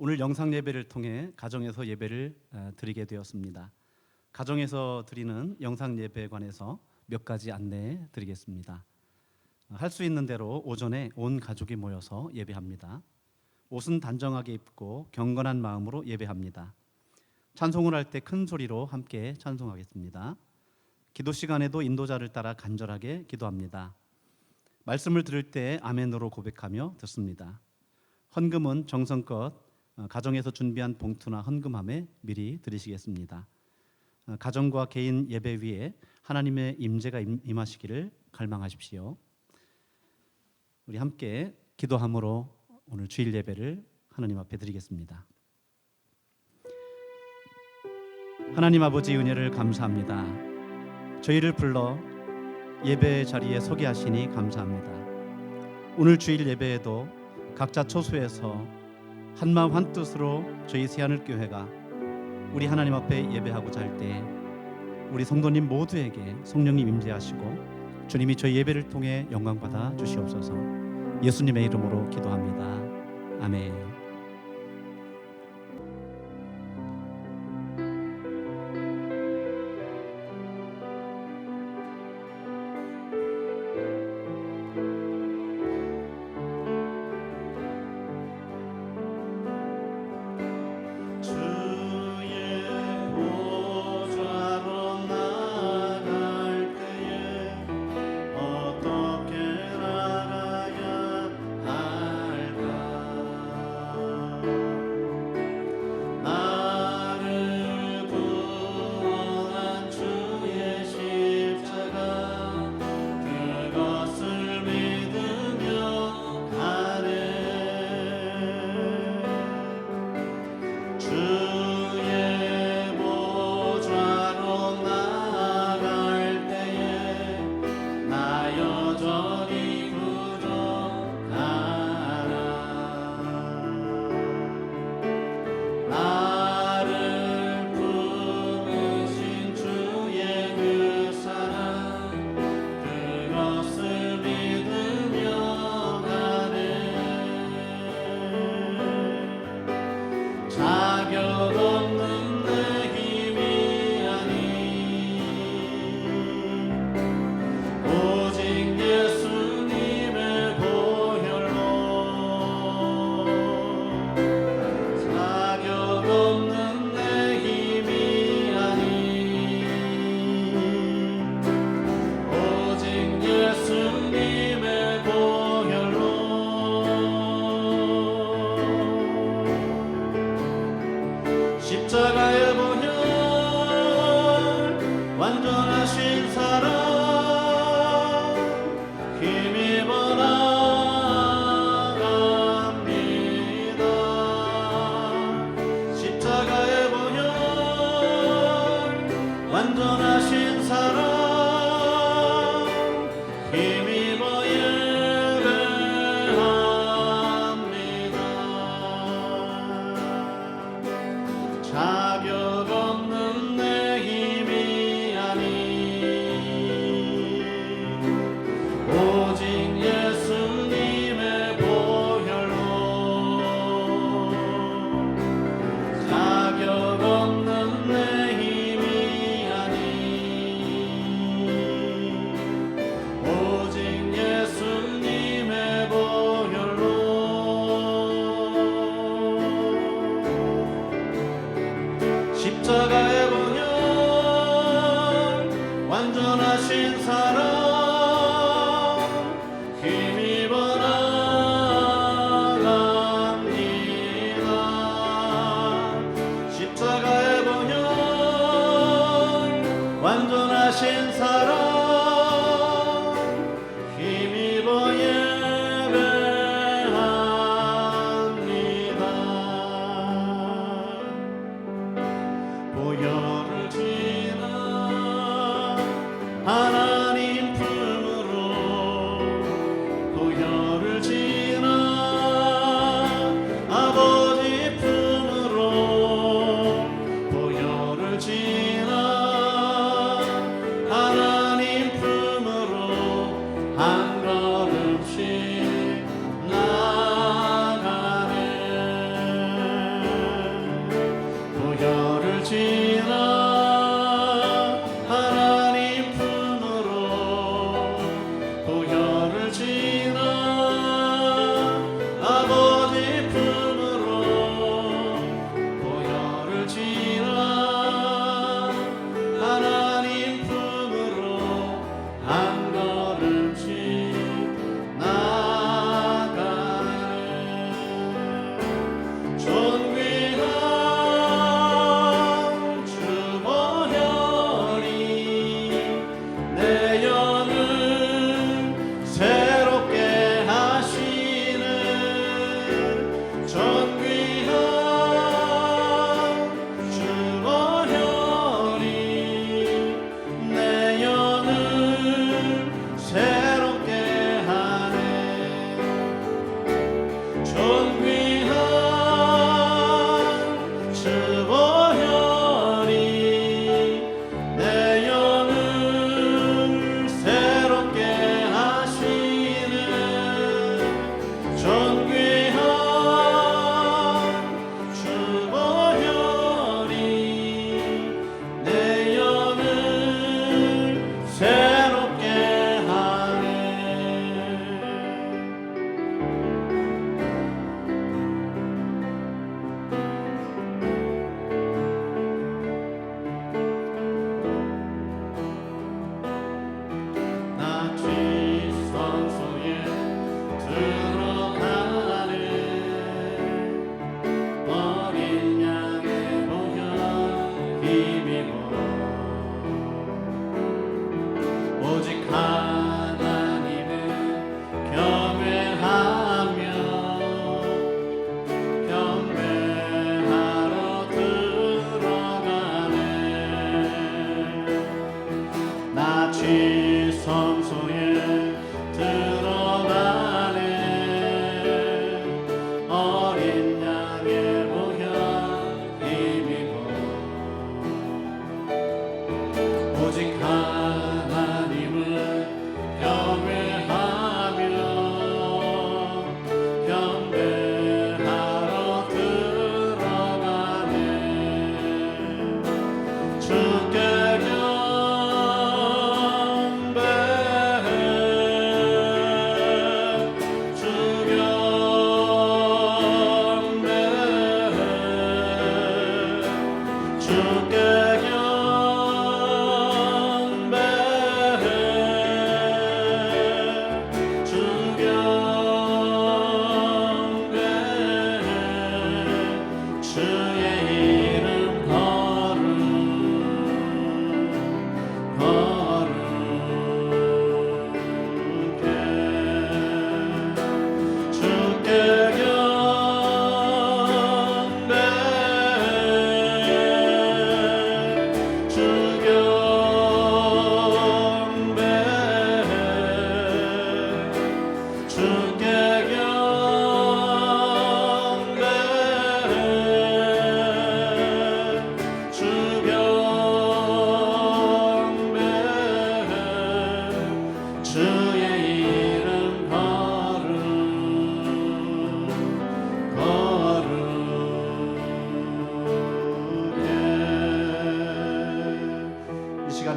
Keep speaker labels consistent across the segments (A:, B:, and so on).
A: 오늘 영상 예배를 통해 가정에서 예배를 드리게 되었습니다. 가정에서 드리는 영상 예배에 관해서 몇 가지 안내해 드리겠습니다. 할 수 있는 대로 오전에 온 가족이 모여서 예배합니다. 옷은 단정하게 입고 경건한 마음으로 예배합니다. 찬송을 할 때 큰 소리로 함께 찬송하겠습니다. 기도 시간에도 인도자를 따라 간절하게 기도합니다. 말씀을 들을 때 아멘으로 고백하며 듣습니다. 헌금은 정성껏 가정에서 준비한 봉투나 헌금함에 미리 드리시겠습니다. 가정과 개인 예배 위에 하나님의 임재가 임하시기를 갈망하십시오. 우리 함께 기도함으로 오늘 주일 예배를 하나님 앞에 드리겠습니다. 하나님 아버지 은혜를 감사합니다. 저희를 불러 예배 자리에 서게 하시니 감사합니다. 오늘 주일 예배에도 각자 처소에서 한마음 한뜻으로 저희 새하늘교회가 우리 하나님 앞에 예배하고자 할 때 우리 성도님 모두에게 성령님 임재하시고 주님이 저희 예배를 통해 영광 받아 주시옵소서. 예수님의 이름으로 기도합니다. 아멘.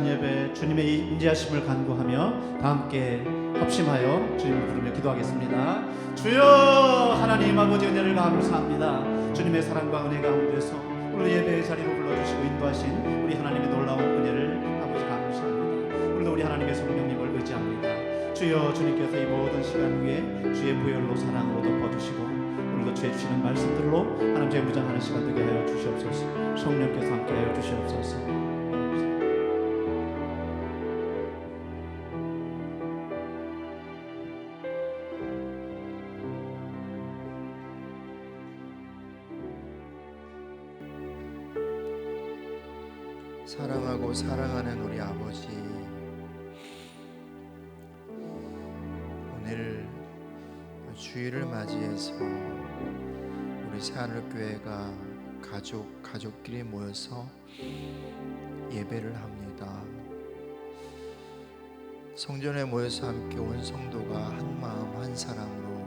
A: 시간 예배 주님의 이 임재하심을 간구하며 다 함께 합심하여 주님을 부르며 기도하겠습니다. 주여 하나님 아버지 은혜를 감사합니다. 주님의 사랑과 은혜 가운데서 오늘 예배의 자리로 불러주시고 인도하신 우리 하나님의 놀라운 은혜를 아버지 감사합니다. 오늘도 우리 하나님의 성령님을 의지합니다. 주여 주님께서 이 모든 시간 위에 주의 보혈로 사랑으로 덮어주시고 오늘도 주의 주시는 말씀들로 하나님 주의 무장하는 시간 되게 하여 주시옵소서. 성령께서 함께 하여 주시옵소서.
B: 사랑하고 사랑하는 우리 아버지, 오늘 주일을 맞이해서 우리 새하늘교회가 가족끼리 모여서 예배를 합니다. 성전에 모여서 함께 온 성도가 한 마음 한 사랑으로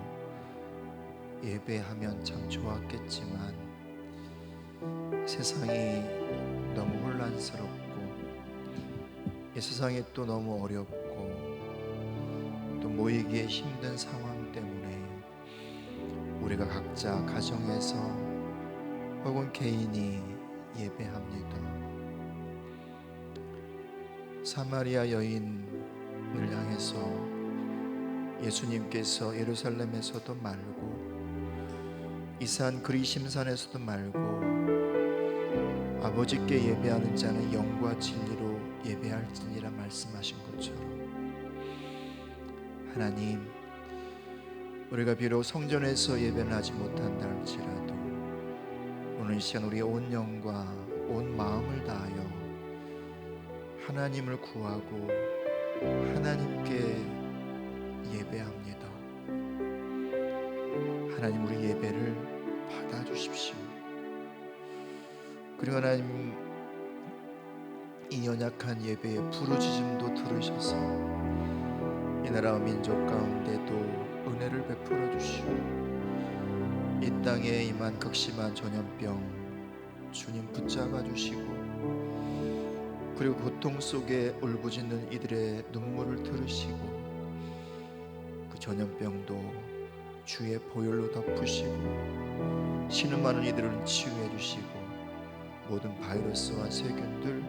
B: 예배하면 참 좋았겠지만 세상이 너무 혼란스럽고 이 세상이 또 너무 어렵고 또 모이기에 힘든 상황 때문에 우리가 각자 가정에서 혹은 개인이 예배합니다. 사마리아 여인을 향해서 예수님께서 예루살렘에서도 말고 이 산 그리심산에서도 말고 아버지께 예배하는 자는 영과 진리로 예배할지니라 말씀하신 것처럼 하나님, 우리가 비록 성전에서 예배를 하지 못한다 할지라도 오늘 이 시간 우리의 온 영과 온 마음을 다하여 하나님을 구하고 하나님께 예배합니다. 하나님, 우리 예배를 받아주십시오. 그리고 하나님, 이 연약한 예배의 부르짖음도 들으셔서 이 나라와 민족 가운데도 은혜를 베풀어 주시고 이 땅에 임한 극심한 전염병 주님 붙잡아 주시고 그리고 고통 속에 울부짖는 이들의 눈물을 들으시고 그 전염병도 주의 보혈로 덮으시고 신음하는 이들을 치유해 주시고 모든 바이러스와 세균들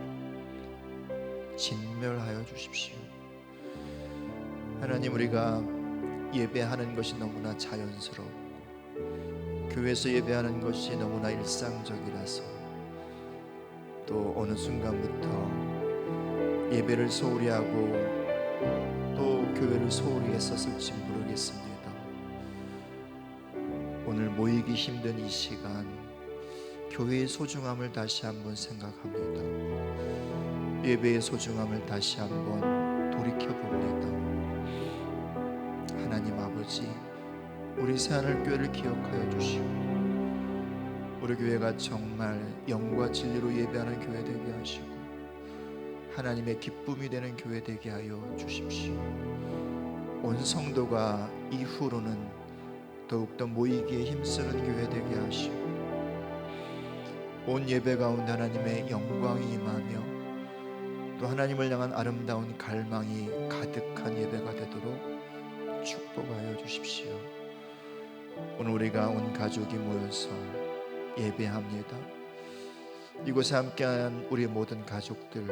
B: 진멸하여 주십시오. 하나님, 우리가 예배하는 것이 너무나 자연스럽고 교회에서 예배하는 것이 너무나 일상적이라서 또 어느 순간부터 예배를 소홀히 하고 또 교회를 소홀히 했었을지 모르겠습니다. 오늘 모이기 힘든 이 시간 교회의 소중함을 다시 한번 생각합니다. 예배의 소중함을 다시 한번 돌이켜봅니다. 하나님 아버지, 우리 새하늘교회를 기억하여 주시고 우리 교회가 정말 영과 진리로 예배하는 교회 되게 하시고 하나님의 기쁨이 되는 교회 되게 하여 주십시오. 온 성도가 이후로는 더욱더 모이기에 힘쓰는 교회 되게 하시고 온 예배 가운데 하나님의 영광이 임하며 또 하나님을 향한 아름다운 갈망이 가득한 예배가 되도록 축복하여 주십시오. 오늘 우리가 온 가족이 모여서 예배합니다. 이곳에 함께한 우리 모든 가족들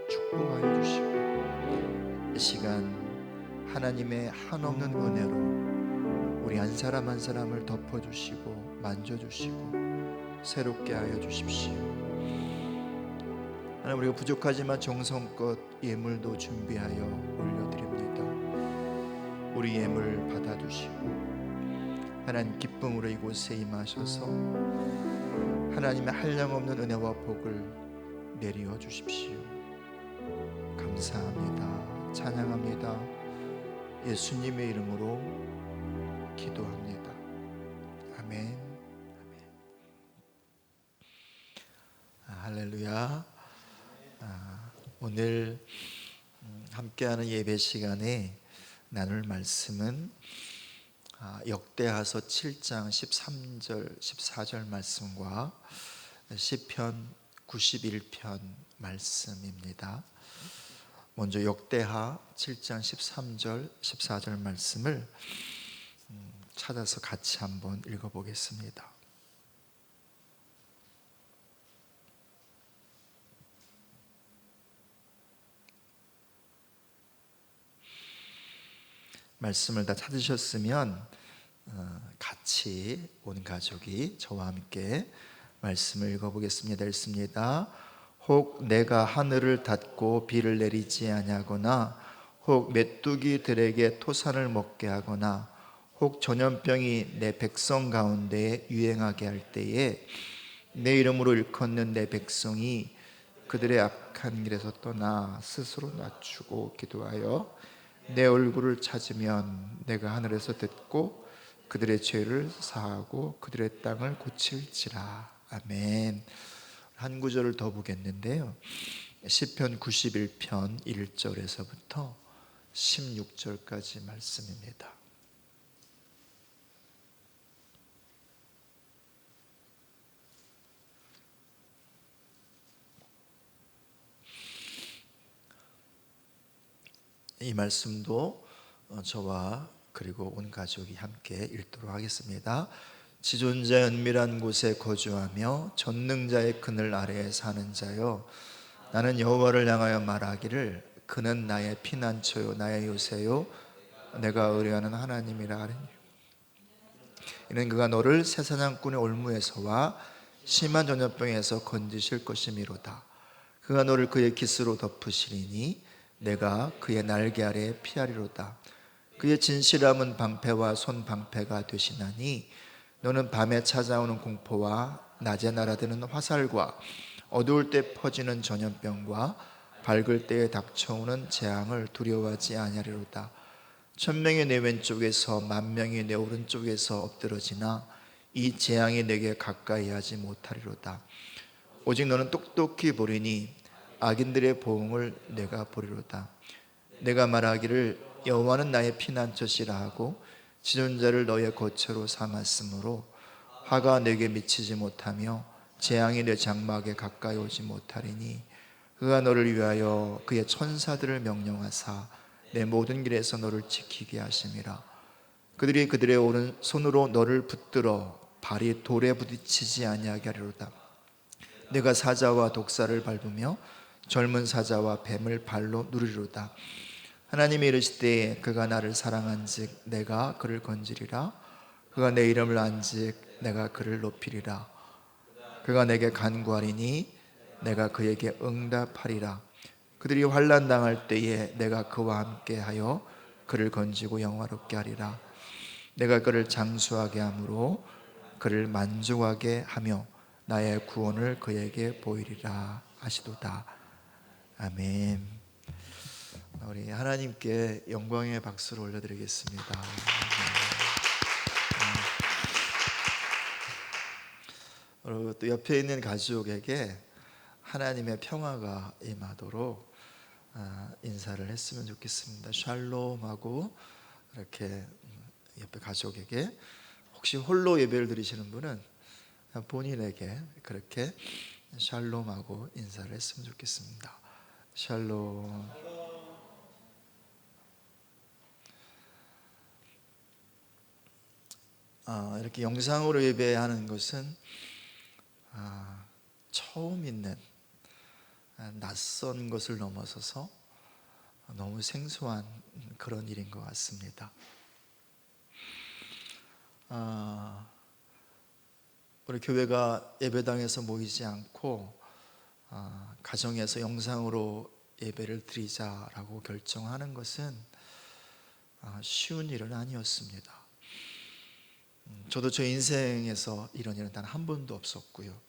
B: 축복하여 주시고 이 시간 하나님의 한없는 은혜로 우리 한 사람 한 사람을 덮어주시고 만져주시고 새롭게 하여 주십시오. 하나님, 우리가 부족하지만 정성껏 예물도 준비하여 올려드립니다. 우리 예물 받아주시고 하나님 기쁨으로 이곳에 임하셔서 하나님의 한량없는 은혜와 복을 내리어 주십시오. 감사합니다. 찬양합니다. 예수님의 이름으로 기도합니다. 아멘. 할렐루야. 오늘 함께하는 예배 시간에 나눌 말씀은 역대하서 7장 13절 14절 말씀과 시편 91편 말씀입니다. 먼저 역대하 7장 13절 14절 말씀을 찾아서 같이 한번 읽어보겠습니다. 말씀을 다 찾으셨으면 같이 온 가족이 저와 함께 말씀을 읽어보겠습니다. 읽습니다. 혹 내가 하늘을 닫고 비를 내리지 아니하거나 혹 메뚜기들에게 토산을 먹게 하거나 혹 전염병이 내 백성 가운데 유행하게 할 때에 내 이름으로 일컫는 내 백성이 그들의 악한 길에서 떠나 스스로 낮추고 기도하여 내 얼굴을 찾으면 내가 하늘에서 듣고 그들의 죄를 사하고 그들의 땅을 고칠지라. 아멘. 한 구절을 더 보겠는데요, 시편 91편 1절에서부터 16절까지 말씀입니다. 이 말씀도 저와 그리고 온 가족이 함께 읽도록 하겠습니다. 지존자의 은밀한 곳에 거주하며 전능자의 그늘 아래에 사는 자여, 나는 여호와를 향하여 말하기를 그는 나의 피난처요 나의 요새요 내가 의뢰하는 하나님이라 하리니, 이는 그가 너를 새사냥꾼의 올무에서와 심한 전염병에서 건지실 것이미로다. 그가 너를 그의 깃으로 덮으시리니 내가 그의 날개 아래에 피하리로다. 그의 진실함은 방패와 손방패가 되시나니 너는 밤에 찾아오는 공포와 낮에 날아드는 화살과 어두울 때 퍼지는 전염병과 밝을 때에 닥쳐오는 재앙을 두려워하지 아니하리로다. 천명이 내 왼쪽에서 만명이 내 오른쪽에서 엎드러지나 이 재앙이 내게 가까이 하지 못하리로다. 오직 너는 똑똑히 보리니 악인들의 보응을 내가 보리로다. 내가 말하기를 여호와는 나의 피난처시라 하고 지존자를 너의 거처로 삼았으므로 화가 내게 미치지 못하며 재앙이 내 장막에 가까이 오지 못하리니, 그가 너를 위하여 그의 천사들을 명령하사 내 모든 길에서 너를 지키게 하심이라. 그들이 그들의 오른손으로 너를 붙들어 발이 돌에 부딪히지 아니하게 하리로다. 내가 사자와 독사를 밟으며 젊은 사자와 뱀을 발로 누르리로다. 하나님이 이르시되 그가 나를 사랑한즉 내가 그를 건지리라. 그가 내 이름을 안즉 내가 그를 높이리라. 그가 내게 간구하리니 내가 그에게 응답하리라. 그들이 환난 당할 때에 내가 그와 함께하여 그를 건지고 영화롭게 하리라. 내가 그를 장수하게 함으로 그를 만족하게 하며 나의 구원을 그에게 보이리라 하시도다. 아멘. 우리 하나님께 영광의 박수를 올려드리겠습니다. 그리고 또 옆에 있는 가족에게 하나님의 평화가 임하도록 인사를 했으면 좋겠습니다. 샬롬하고 이렇게 옆에 가족에게, 혹시 홀로 예배를 드리시는 분은 본인에게 그렇게 샬롬하고 인사를 했으면 좋겠습니다. 샬롬. 이렇게 영상으로 예배하는 것은 처음 있는 낯선 것을 넘어서서 너무 생소한 그런 일인 것 같습니다. 우리 교회가 예배당에서 모이지 않고 가정에서 영상으로 예배를 드리자라고 결정하는 것은 쉬운 일은 아니었습니다. 저도 저 인생에서 이런 일은 단 한 번도 없었고요.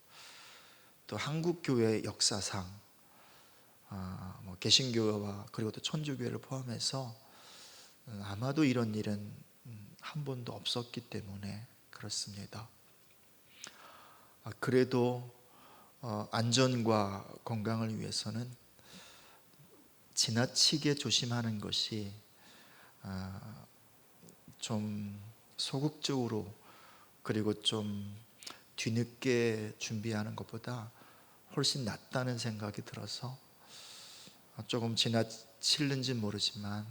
B: 또 한국 교회 역사상 개신교회와 그리고 또 천주교회를 포함해서 아마도 이런 일은 한 번도 없었기 때문에 그렇습니다. 그래도 안전과 건강을 위해서는 지나치게 조심하는 것이 좀 소극적으로 그리고 좀 뒤늦게 준비하는 것보다 훨씬 낫다는 생각이 들어서 조금 지나치는지 모르지만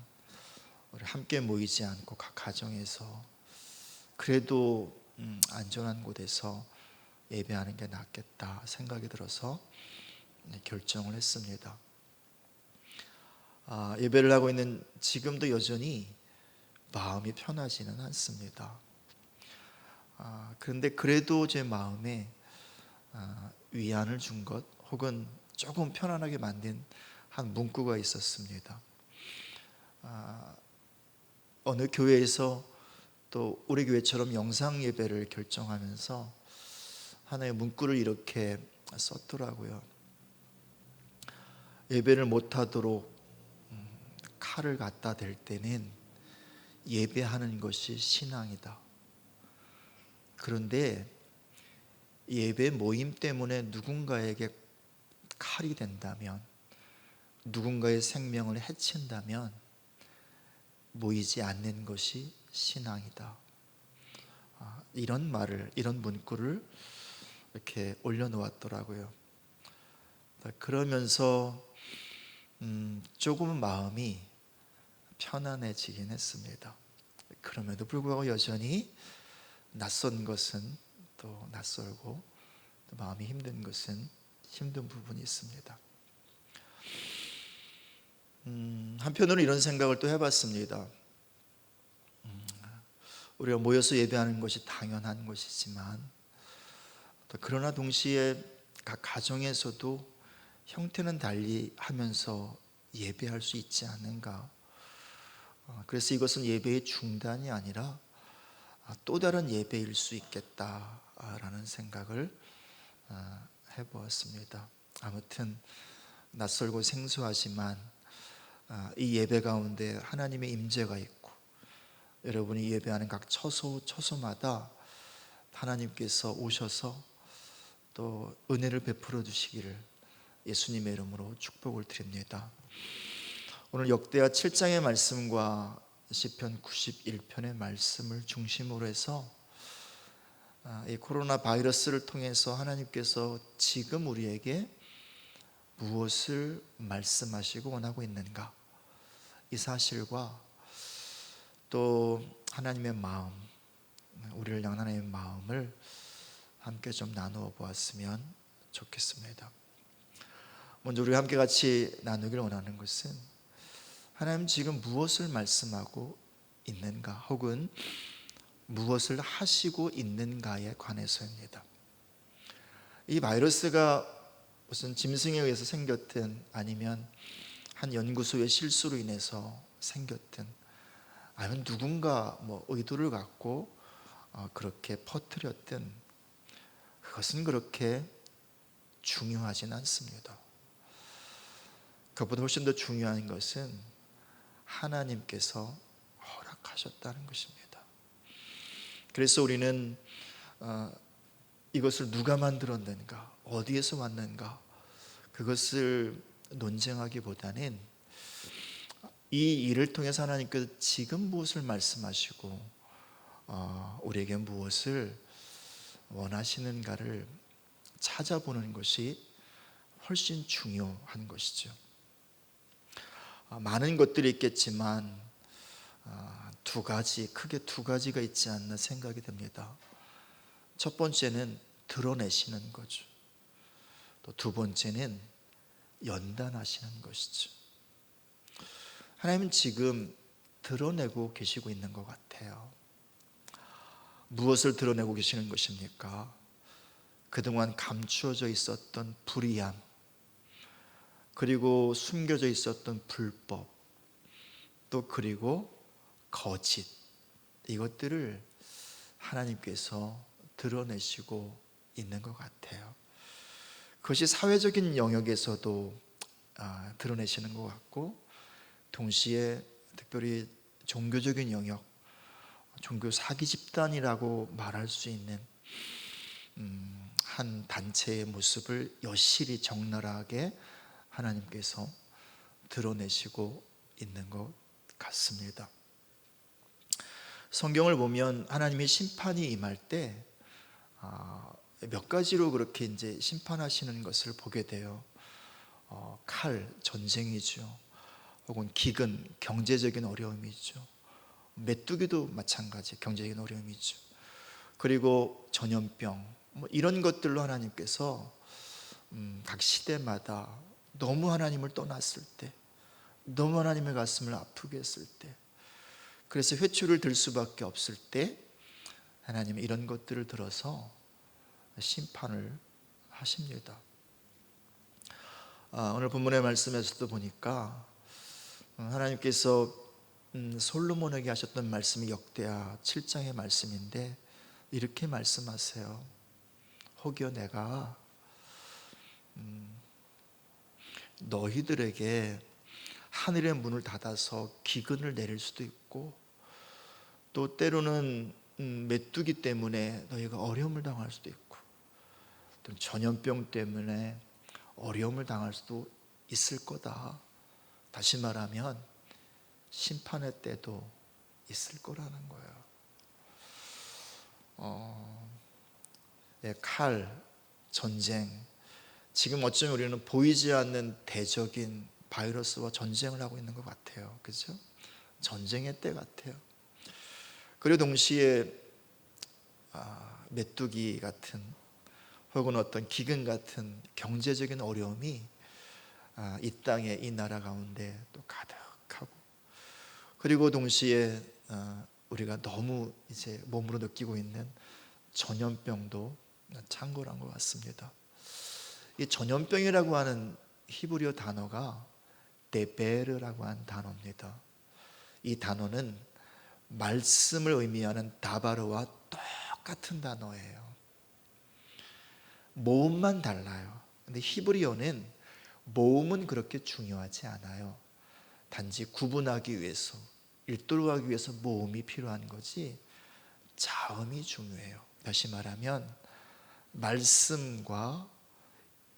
B: 우리 함께 모이지 않고 각 가정에서 그래도 안전한 곳에서 예배하는 게 낫겠다 생각이 들어서 결정을 했습니다. 예배를 하고 있는 지금도 여전히 마음이 편하지는 않습니다. 그런데 그래도 제 마음에 위안을 준 것 혹은 조금 편안하게 만든 한 문구가 있었습니다. 어느 교회에서 또 우리 교회처럼 영상 예배를 결정하면서 하나의 문구를 이렇게 썼더라고요. 예배를 못하도록 칼을 갖다 댈 때는 예배하는 것이 신앙이다. 그런데 예배 모임 때문에 누군가에게 칼이 된다면, 누군가의 생명을 해친다면 모이지 않는 것이 신앙이다. 이런 말을, 이런 문구를 이렇게 올려놓았더라고요. 그러면서 조금 마음이 편안해지긴 했습니다. 그럼에도 불구하고 여전히 낯선 것은 또 낯설고 또 마음이 힘든 것은 힘든 부분이 있습니다. 한편으로 이런 생각을 또 해봤습니다. 우리가 모여서 예배하는 것이 당연한 것이지만 또 그러나 동시에 각 가정에서도 형태는 달리 하면서 예배할 수 있지 않는가. 그래서 이것은 예배의 중단이 아니라 또 다른 예배일 수 있겠다라는 생각을 해보았습니다. 아무튼 낯설고 생소하지만 이 예배 가운데 하나님의 임재가 있고 여러분이 예배하는 각 처소마다 하나님께서 오셔서 또 은혜를 베풀어 주시기를 예수님의 이름으로 축복을 드립니다. 오늘 역대하 7장의 말씀과 시편 91편의 말씀을 중심으로 해서 이 코로나 바이러스를 통해서 하나님께서 지금 우리에게 무엇을 말씀하시고 원하고 있는가, 이 사실과 또 하나님의 마음, 우리를 향한 하나님의 마음을 함께 좀 나누어 보았으면 좋겠습니다. 먼저 우리 함께 같이 나누길 원하는 것은 하나님 지금 무엇을 말씀하고 있는가 혹은 무엇을 하시고 있는가에 관해서입니다. 이 바이러스가 무슨 짐승에 의해서 생겼든 아니면 한 연구소의 실수로 인해서 생겼든 아니면 누군가 의도를 갖고 그렇게 퍼뜨렸든 그것은 그렇게 중요하진 않습니다. 그것보다 훨씬 더 중요한 것은 하나님께서 허락하셨다는 것입니다. 그래서 우리는 이것을 누가 만들었는가, 어디에서 왔는가, 그것을 논쟁하기보다는 이 일을 통해서 하나님께서 지금 무엇을 말씀하시고 우리에게 무엇을 원하시는가를 찾아보는 것이 훨씬 중요한 것이죠. 많은 것들이 있겠지만 크게 두 가지가 있지 않나 생각이 듭니다. 첫 번째는 드러내시는 거죠. 또 두 번째는 연단하시는 것이죠. 하나님은 지금 드러내고 계시고 있는 것 같아요. 무엇을 드러내고 계시는 것입니까? 그동안 감추어져 있었던 불의함, 그리고 숨겨져 있었던 불법, 또 그리고 거짓, 이것들을 하나님께서 드러내시고 있는 것 같아요. 그것이 사회적인 영역에서도 드러내시는 것 같고 동시에 특별히 종교적인 영역, 종교 사기 집단이라고 말할 수 있는 한 단체의 모습을 여실히 적나라하게 하나님께서 드러내시고 있는 것 같습니다. 성경을 보면 하나님의 심판이 임할 때 몇 가지로 그렇게 이제 심판하시는 것을 보게 돼요. 칼, 전쟁이죠. 혹은 기근, 경제적인 어려움이죠. 메뚜기도 마찬가지, 경제적인 어려움이죠. 그리고 전염병, 이런 것들로 하나님께서 각 시대마다 너무 하나님을 떠났을 때, 너무 하나님의 가슴을 아프게 했을 때, 그래서 회초리를 들 수밖에 없을 때 하나님은 이런 것들을 들어서 심판을 하십니다. 오늘 본문의 말씀에서도 보니까 하나님께서 솔로몬에게 하셨던 말씀이 역대하 7장의 말씀인데 이렇게 말씀하세요. 혹여 내가 너희들에게 하늘의 문을 닫아서 기근을 내릴 수도 있고 또 때로는 메뚜기 때문에 너희가 어려움을 당할 수도 있고 또 전염병 때문에 어려움을 당할 수도 있을 거다. 다시 말하면 심판의 때도 있을 거라는 거예요. 칼, 전쟁, 지금 어쩌면 우리는 보이지 않는 대적인 바이러스와 전쟁을 하고 있는 것 같아요. 그렇죠? 전쟁의 때 같아요. 그리고 동시에 메뚜기 같은 혹은 어떤 기근 같은 경제적인 어려움이 이 땅에, 이 나라 가운데 또 가득하고, 그리고 동시에 우리가 너무 이제 몸으로 느끼고 있는 전염병도 창궐한 것 같습니다. 이 전염병이라고 하는 히브리어 단어가 데베르라고 하는 단어입니다. 이 단어는 말씀을 의미하는 다바르와 똑같은 단어예요. 모음만 달라요. 근데 히브리어는 모음은 그렇게 중요하지 않아요. 단지 구분하기 위해서, 일도로 하기 위해서 모음이 필요한 거지 자음이 중요해요. 다시 말하면 말씀과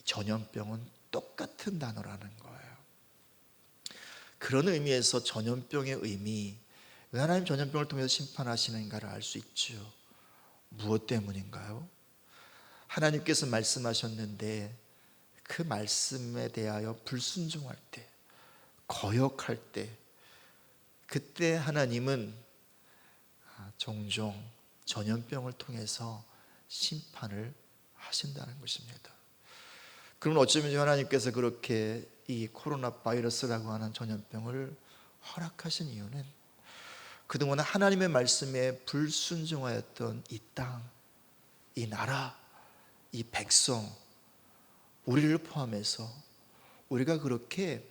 B: 전염병은 똑같은 단어라는 거예요. 그런 의미에서 전염병의 의미, 왜 하나님 전염병을 통해서 심판하시는가를 알 수 있죠. 무엇 때문인가요? 하나님께서 말씀하셨는데 그 말씀에 대하여 불순종할 때, 거역할 때, 그때 하나님은 종종 전염병을 통해서 심판을 하신다는 것입니다. 그러면 어쩌면 하나님께서 그렇게 이 코로나 바이러스라고 하는 전염병을 허락하신 이유는 그동안 하나님의 말씀에 불순종하였던 이 땅, 이 나라, 이 백성, 우리를 포함해서 우리가 그렇게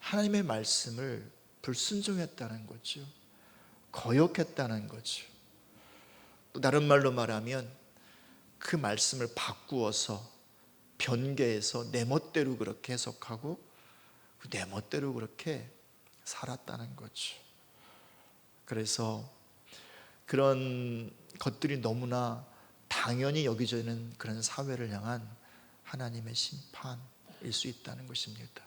B: 하나님의 말씀을 불순종했다는 거죠. 거역했다는 거죠. 또 다른 말로 말하면 그 말씀을 바꾸어서 변개해서 내 멋대로 그렇게 해석하고 내 멋대로 그렇게 살았다는 거죠. 그래서 그런 것들이 너무나 당연히 여겨지는 그런 사회를 향한 하나님의 심판일 수 있다는 것입니다.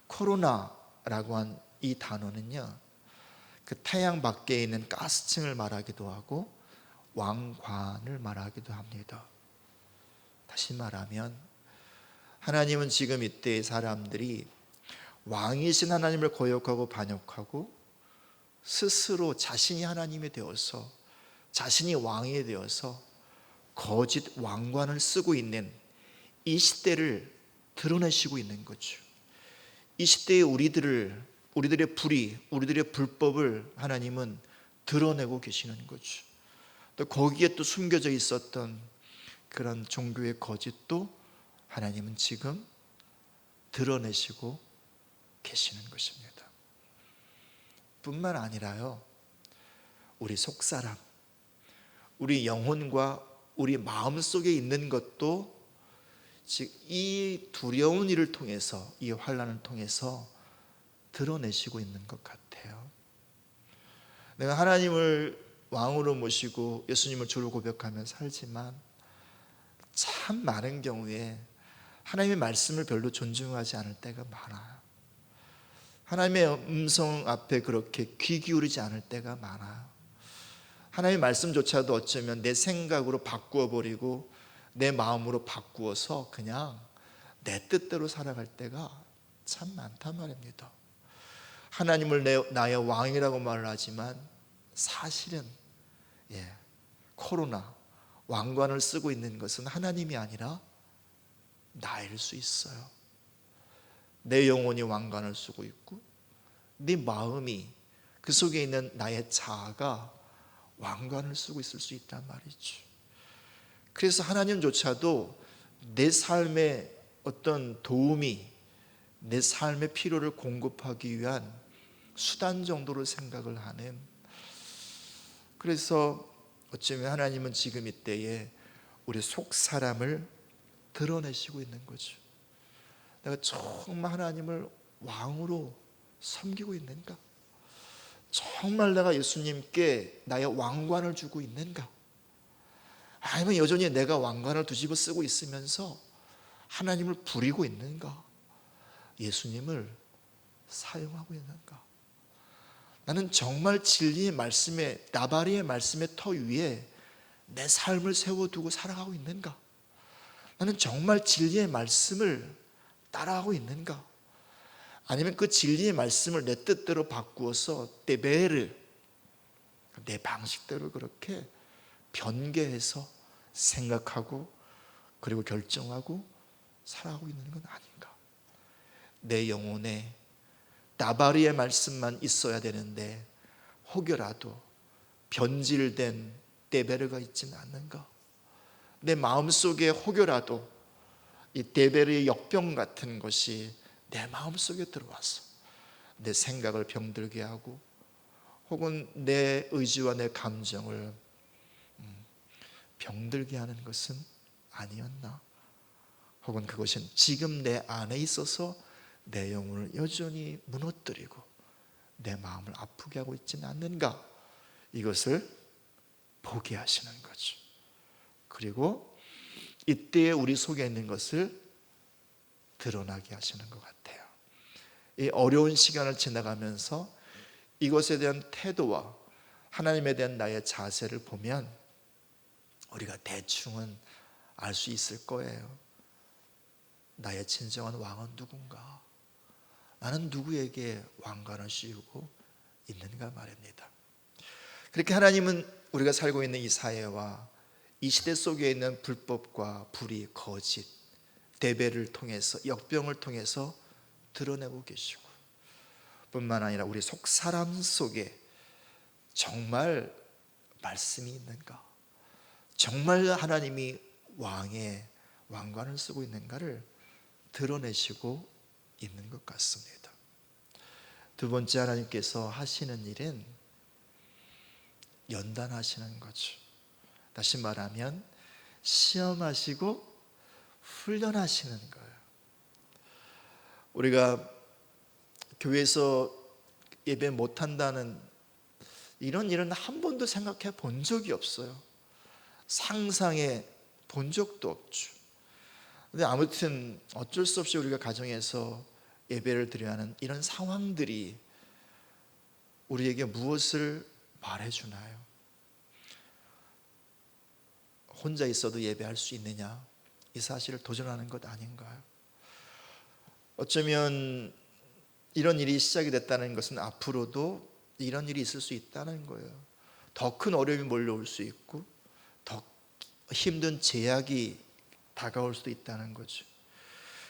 B: 코로나라고 한 이 단어는요, 그 태양 밖에 있는 가스층을 말하기도 하고 왕관을 말하기도 합니다. 다시 말하면 하나님은 지금 이때의 사람들이 왕이신 하나님을 거역하고 반역하고 스스로 자신이 하나님이 되어서, 자신이 왕이 되어서 거짓 왕관을 쓰고 있는 이 시대를 드러내시고 있는 거죠. 이 시대의 우리들의 불의, 우리들의 불법을 하나님은 드러내고 계시는 거죠. 또 거기에 또 숨겨져 있었던 그런 종교의 거짓도 하나님은 지금 드러내시고 계시는 것입니다. 뿐만 아니라요, 우리 속사람, 우리 영혼과 우리 마음속에 있는 것도 즉 이 두려운 일을 통해서, 이 환난을 통해서 드러내시고 있는 것 같아요. 내가 하나님을 왕으로 모시고 예수님을 주로 고백하며 살지만 참 많은 경우에 하나님의 말씀을 별로 존중하지 않을 때가 많아요. 하나님의 음성 앞에 그렇게 귀 기울이지 않을 때가 많아요. 하나님의 말씀조차도 어쩌면 내 생각으로 바꾸어 버리고 내 마음으로 바꾸어서 그냥 내 뜻대로 살아갈 때가 참 많단 말입니다. 하나님을 나의 왕이라고 말을 하지만 사실은 코로나 왕관을 쓰고 있는 것은 하나님이 아니라 나일 수 있어요. 내 영혼이 왕관을 쓰고 있고 네 마음이, 그 속에 있는 나의 자아가 왕관을 쓰고 있을 수 있단 말이죠. 그래서 하나님조차도 내 삶에 어떤 도움이, 내 삶의 필요를 공급하기 위한 수단 정도로 생각을 하는, 그래서 어쩌면 하나님은 지금 이때에 우리 속 사람을 드러내시고 있는 거죠. 내가 정말 하나님을 왕으로 섬기고 있는가? 정말 내가 예수님께 나의 왕관을 주고 있는가? 아니면 여전히 내가 왕관을 뒤집어 쓰고 있으면서 하나님을 부리고 있는가? 예수님을 사용하고 있는가? 나는 정말 진리의 말씀에, 나발이의 말씀의 터 위에 내 삶을 세워두고 살아가고 있는가? 나는 정말 진리의 말씀을 따라하고 있는가? 아니면 그 진리의 말씀을 내 뜻대로 바꾸어서 내 방식대로 그렇게 변개해서 생각하고 그리고 결정하고 살아가고 있는 건 아닌가? 내 영혼에 나발이의 말씀만 있어야 되는데 혹여라도 변질된 데베르가 있지는 않는가? 내 마음속에 혹여라도 이 데베르의 역병 같은 것이 내 마음속에 들어와서 내 생각을 병들게 하고 혹은 내 의지와 내 감정을 병들게 하는 것은 아니었나? 혹은 그것은 지금 내 안에 있어서 내 영혼을 여전히 무너뜨리고 내 마음을 아프게 하고 있지는 않는가? 이것을 보게 하시는 거죠. 그리고 이때에 우리 속에 있는 것을 드러나게 하시는 것 같아요. 이 어려운 시간을 지나가면서 이것에 대한 태도와 하나님에 대한 나의 자세를 보면 우리가 대충은 알 수 있을 거예요. 나의 진정한 왕은 누군가? 나는 누구에게 왕관을 씌우고 있는가 말입니다. 그렇게 하나님은 우리가 살고 있는 이 사회와 이 시대 속에 있는 불법과 불의, 거짓, 대배를 통해서, 역병을 통해서 드러내고 계시고, 뿐만 아니라 우리 속 사람 속에 정말 말씀이 있는가, 정말 하나님이 왕의 왕관을 쓰고 있는가를 드러내시고 있는 것 같습니다. 두 번째, 하나님께서 하시는 일은 연단하시는 거죠. 다시 말하면 시험하시고 훈련하시는 거예요. 우리가 교회에서 예배 못한다는 이런 일은 한 번도 생각해 본 적이 없어요. 상상해 본 적도 없죠. 근데 아무튼 어쩔 수 없이 우리가 가정에서 예배를 드려야 하는 이런 상황들이 우리에게 무엇을 말해주나요? 혼자 있어도 예배할 수 있느냐? 이 사실을 도전하는 것 아닌가요? 어쩌면 이런 일이 시작이 됐다는 것은 앞으로도 이런 일이 있을 수 있다는 거예요. 더 큰 어려움이 몰려올 수 있고 더 힘든 제약이 다가올 수도 있다는 거죠.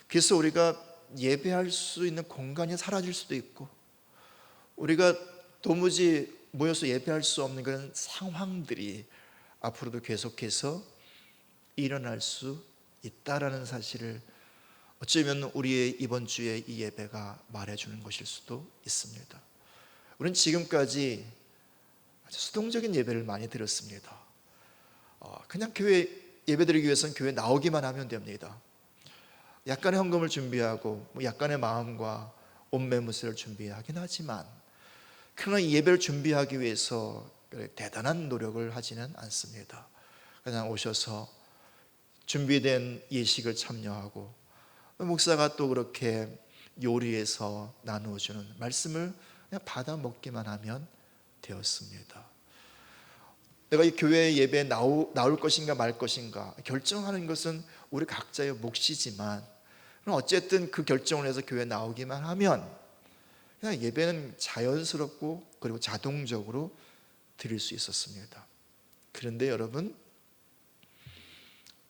B: 그래서 우리가 예배할 수 있는 공간이 사라질 수도 있고 우리가 도무지 모여서 예배할 수 없는 그런 상황들이 앞으로도 계속해서 일어날 수 있다라는 사실을 어쩌면 우리의 이번 주에 이 예배가 말해주는 것일 수도 있습니다. 우리는 지금까지 아주 수동적인 예배를 많이 드렸습니다. 그냥 교회 예배드리기 위해서는 교회 나오기만 하면 됩니다. 약간의 헌금을 준비하고 약간의 마음과 옷매무새를 준비하긴 하지만 그러나 이 예배를 준비하기 위해서 대단한 노력을 하지는 않습니다. 그냥 오셔서 준비된 예식을 참여하고 목사가 또 그렇게 요리해서 나누어주는 말씀을 그냥 받아 먹기만 하면 되었습니다. 내가 이 교회 예배에 나올 것인가 말 것인가 결정하는 것은 우리 각자의 몫이지만 그럼 어쨌든 그 결정을 해서 교회 나오기만 하면 그냥 예배는 자연스럽고 그리고 자동적으로 드릴 수 있었습니다. 그런데 여러분,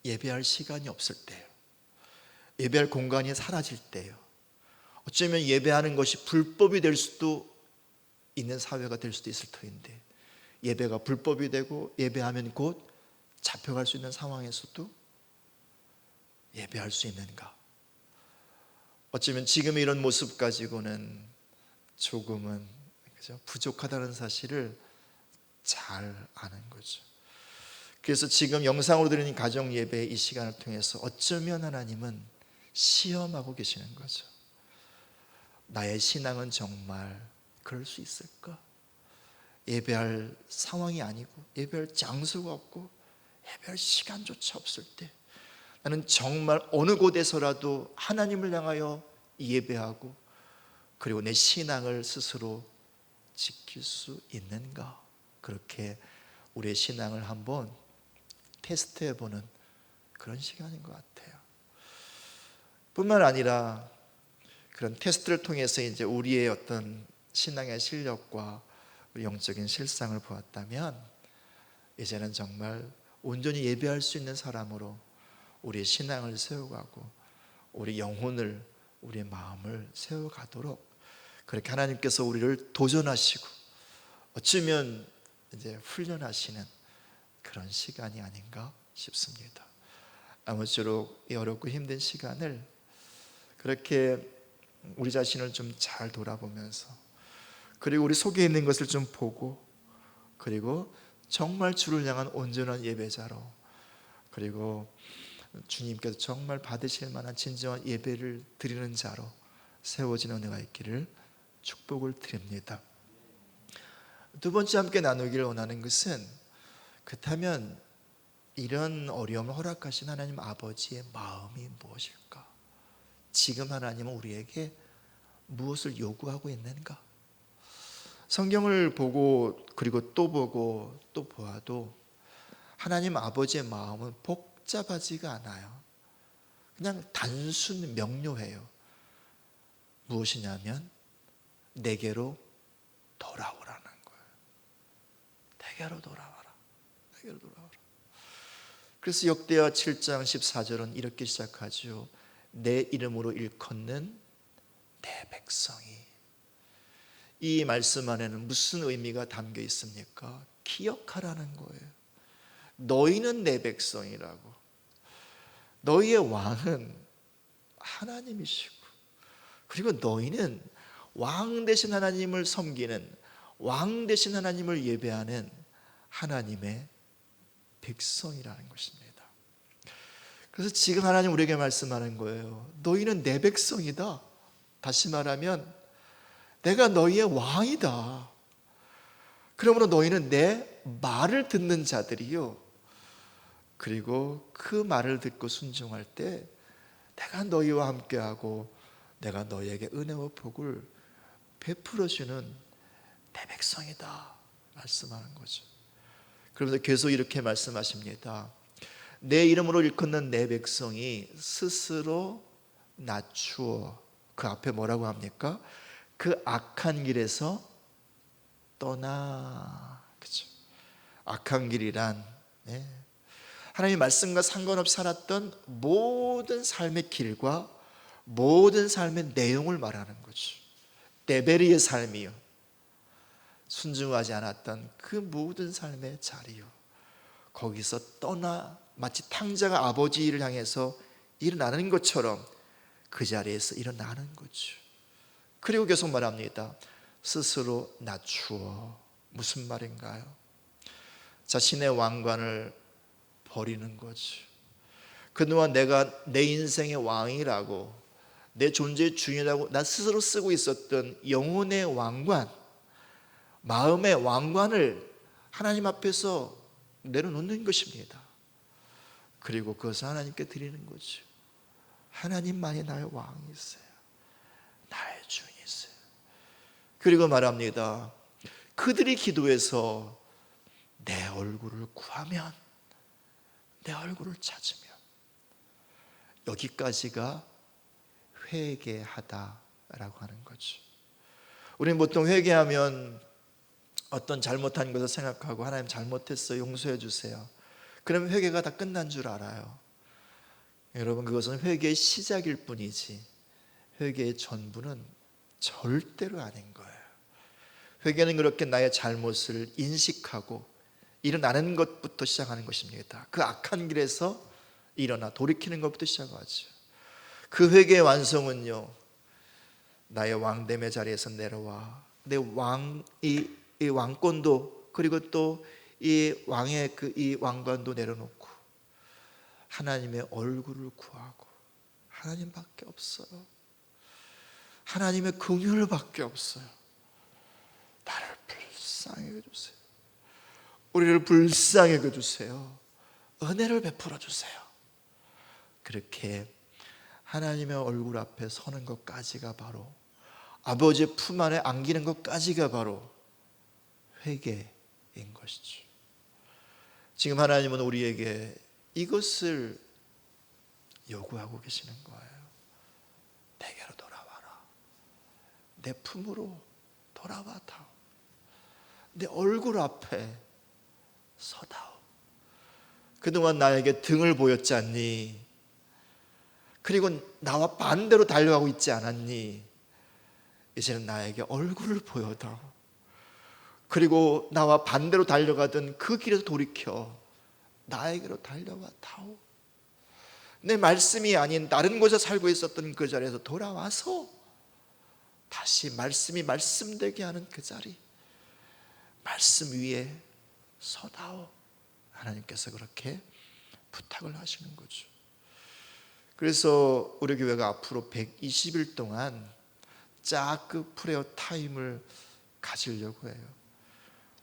B: 예배할 시간이 없을 때요, 예배할 공간이 사라질 때요, 어쩌면 예배하는 것이 불법이 될 수도 있는 사회가 될 수도 있을 터인데, 예배가 불법이 되고 예배하면 곧 잡혀갈 수 있는 상황에서도 예배할 수 있는가? 어쩌면 지금 이런 모습 가지고는 조금은 부족하다는 사실을 잘 아는 거죠. 그래서 지금 영상으로 드리는 가정 예배의 이 시간을 통해서 어쩌면 하나님은 시험하고 계시는 거죠. 나의 신앙은 정말 그럴 수 있을까? 예배할 상황이 아니고 예배할 장소가 없고 예배할 시간조차 없을 때 나는 정말 어느 곳에서라도 하나님을 향하여 예배하고 그리고 내 신앙을 스스로 지킬 수 있는가? 그렇게 우리의 신앙을 한번 테스트해보는 그런 시간인 것 같아요. 뿐만 아니라 그런 테스트를 통해서 이제 우리의 어떤 신앙의 실력과 영적인 실상을 보았다면, 이제는 정말 온전히 예배할 수 있는 사람으로 우리의 신앙을 세워가고 우리 영혼을, 우리의 마음을 세워가도록 그렇게 하나님께서 우리를 도전하시고 어쩌면 이제 훈련하시는 그런 시간이 아닌가 싶습니다. 아무쪼록 이 어렵고 힘든 시간을 그렇게 우리 자신을 좀 잘 돌아보면서, 그리고 우리 속에 있는 것을 좀 보고, 그리고 정말 주를 향한 온전한 예배자로, 그리고 주님께서 정말 받으실 만한 진정한 예배를 드리는 자로 세워지는 은혜가 있기를 축복을 드립니다. 두 번째 함께 나누기를 원하는 것은, 그렇다면 이런 어려움을 허락하신 하나님 아버지의 마음이 무엇일까? 지금 하나님은 우리에게 무엇을 요구하고 있는가? 성경을 보고 그리고 또 보고 또 보아도 하나님 아버지의 마음은 복잡하지가 않아요. 그냥 단순 명료해요. 무엇이냐면 내게로 돌아오라는 거예요. 내게로 돌아와라. 내게로 돌아와라. 그래서 역대하 7장 14절은 이렇게 시작하죠. 내 이름으로 일컫는 내 백성이. 이 말씀 안에는 무슨 의미가 담겨 있습니까? 기억하라는 거예요. 너희는 내 백성이라고. 너희의 왕은 하나님이시고, 그리고 너희는 왕 대신 하나님을 섬기는, 왕 대신 하나님을 예배하는 하나님의 백성이라는 것입니다. 그래서 지금 하나님 우리에게 말씀하는 거예요. 너희는 내 백성이다. 다시 말하면 내가 너희의 왕이다. 그러므로 너희는 내 말을 듣는 자들이요, 그리고 그 말을 듣고 순종할 때 내가 너희와 함께하고 내가 너희에게 은혜와 복을 베풀어주는 내 백성이다 말씀하는 거죠. 그러면서 계속 이렇게 말씀하십니다. 내 이름으로 일컫는 내 백성이 스스로 낮추어, 그 앞에 뭐라고 합니까? 그 악한 길에서 떠나. 그렇죠? 악한 길이란 하나님의 말씀과 상관없이 살았던 모든 삶의 길과 모든 삶의 내용을 말하는 거죠. 데베리의 삶이요, 순종하지 않았던 그 모든 삶의 자리요, 거기서 떠나 마치 탕자가 아버지를 향해서 일어나는 것처럼 그 자리에서 일어나는 거죠. 그리고 계속 말합니다. 스스로 낮추어. 무슨 말인가요? 자신의 왕관을 버리는 거죠. 그동안 내가 내 인생의 왕이라고, 내 존재의 주인이라고 나 스스로 쓰고 있었던 영혼의 왕관, 마음의 왕관을 하나님 앞에서 내려놓는 것입니다. 그리고 그것을 하나님께 드리는 거죠. 하나님만이 나의 왕이세요. 나의 주인이세요. 그리고 말합니다. 그들이 기도해서 내 얼굴을 구하면, 내 얼굴을 찾으면, 여기까지가 회개하다라고 하는 거죠. 우리는 보통 회개하면 어떤 잘못한 것을 생각하고 하나님 잘못했어요, 용서해 주세요. 그러면 회개가 다 끝난 줄 알아요. 여러분, 그것은 회개의 시작일 뿐이지 회개의 전부는 절대로 아닌 거예요. 회개는 그렇게 나의 잘못을 인식하고 일어나는 것부터 시작하는 것입니다. 그 악한 길에서 일어나 돌이키는 것부터 시작하죠. 그 회개의 완성은요, 나의 왕됨의 자리에서 내려와 내 이 왕권도, 그리고 또 이 왕의 이 왕관도 내려놓고 하나님의 얼굴을 구하고, 하나님밖에 없어요. 하나님의 긍휼밖에 없어요. 나를 불쌍히 여겨주세요. 우리를 불쌍히 여겨주세요. 은혜를 베풀어 주세요. 그렇게 하나님의 얼굴 앞에 서는 것까지가 바로, 아버지의 품 안에 안기는 것까지가 바로 회개인 것이죠. 지금 하나님은 우리에게 이것을 요구하고 계시는 거예요. 내게로 돌아와라. 내 품으로 돌아와다오. 내 얼굴 앞에 서다오. 그동안 나에게 등을 보였지 않니? 그리고 나와 반대로 달려가고 있지 않았니? 이제는 나에게 얼굴을 보여다오. 그리고 나와 반대로 달려가던 그 길에서 돌이켜 나에게로 달려와 다오. 내 말씀이 아닌 다른 곳에 살고 있었던 그 자리에서 돌아와서 다시 말씀이 말씀되게 하는 그 자리, 말씀 위에 서다오. 하나님께서 그렇게 부탁을 하시는 거죠. 그래서 우리 교회가 앞으로 120일 동안 자크 프레어 타임을 가지려고 해요.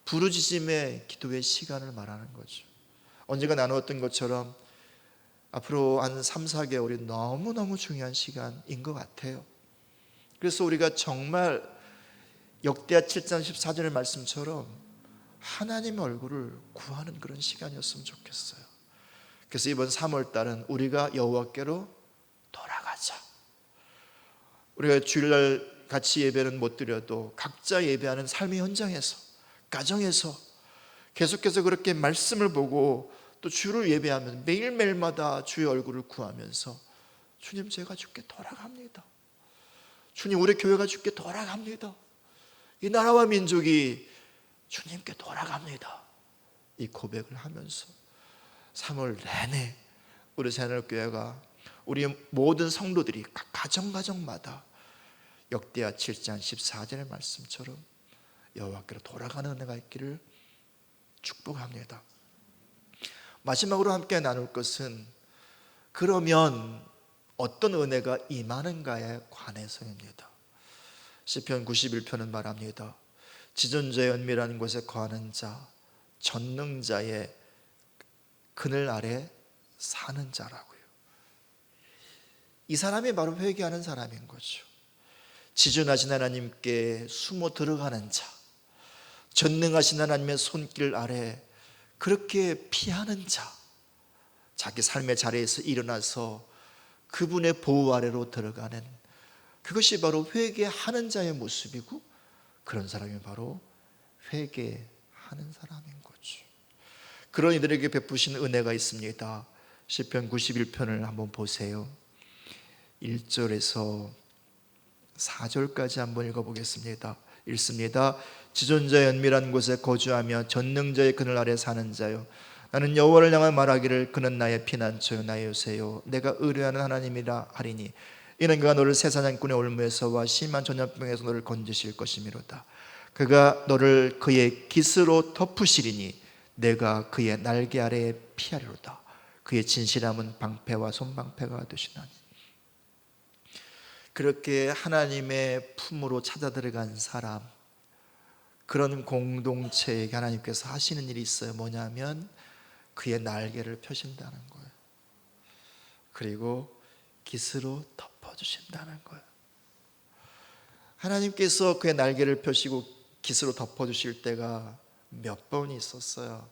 B: 부르짖음의 기도의 시간을 말하는 거죠. 언제가 나누었던 것처럼 앞으로 한 3, 4개월이 너무너무 중요한 시간인 것 같아요. 그래서 우리가 정말 역대하 7장 14절의 말씀처럼 하나님의 얼굴을 구하는 그런 시간이었으면 좋겠어요. 그래서 이번 3월달은 우리가 여호와께로 돌아가자. 우리가 주일날 같이 예배는 못 드려도 각자 예배하는 삶의 현장에서, 가정에서 계속해서 그렇게 말씀을 보고 또 주를 예배하면 매일매일마다 주의 얼굴을 구하면서, 주님, 제가 주께 돌아갑니다. 주님, 우리 교회가 주께 돌아갑니다. 이 나라와 민족이 주님께 돌아갑니다. 이 고백을 하면서 3월 내내 우리 새하늘교회가, 우리 모든 성도들이 각 가정마다 역대하 7장 14절의 말씀처럼 여호와께로 돌아가는 은혜가 있기를 축복합니다. 마지막으로 함께 나눌 것은, 그러면 어떤 은혜가 임하는가에 관해서입니다. 시편 91편은 말합니다. 지존자의 은밀한 곳에 거하는 자, 전능자의 그늘 아래 사는 자라고요. 이 사람이 바로 회개하는 사람인 거죠. 지존하신 하나님께 숨어 들어가는 자, 전능하신 하나님의 손길 아래 그렇게 피하는 자, 자기 삶의 자리에서 일어나서 그분의 보호 아래로 들어가는, 그것이 바로 회개하는 자의 모습이고, 그런 사람이 바로 회개하는 사람인 거죠. 그런 이들에게 베푸신 은혜가 있습니다. 시편 91편을 한번 보세요. 1절에서 4절까지 한번 읽어보겠습니다. 읽습니다. 지존자의 은밀한 곳에 거주하며 전능자의 그늘 아래 사는 자요, 나는 여호와를 향하여 말하기를, 그는 나의 피난처요 나의 요새요 내가 의뢰하는 하나님이라 하리니, 이는 그가 너를 새 사냥꾼의 올무에서와 심한 전염병에서 너를 건지실 것이미로다. 그가 너를 그의 깃으로 덮으시리니 내가 그의 날개 아래에 피하리로다. 그의 진실함은 방패와 손방패가 되시나니. 그렇게 하나님의 품으로 찾아 들어간 사람, 그런 공동체에게 하나님께서 하시는 일이 있어요. 뭐냐면 그의 날개를 펴신다는 거예요. 그리고 깃으로 덮어주신다는 거예요. 하나님께서 그의 날개를 펴시고 깃으로 덮어주실 때가 몇 번 있었어요.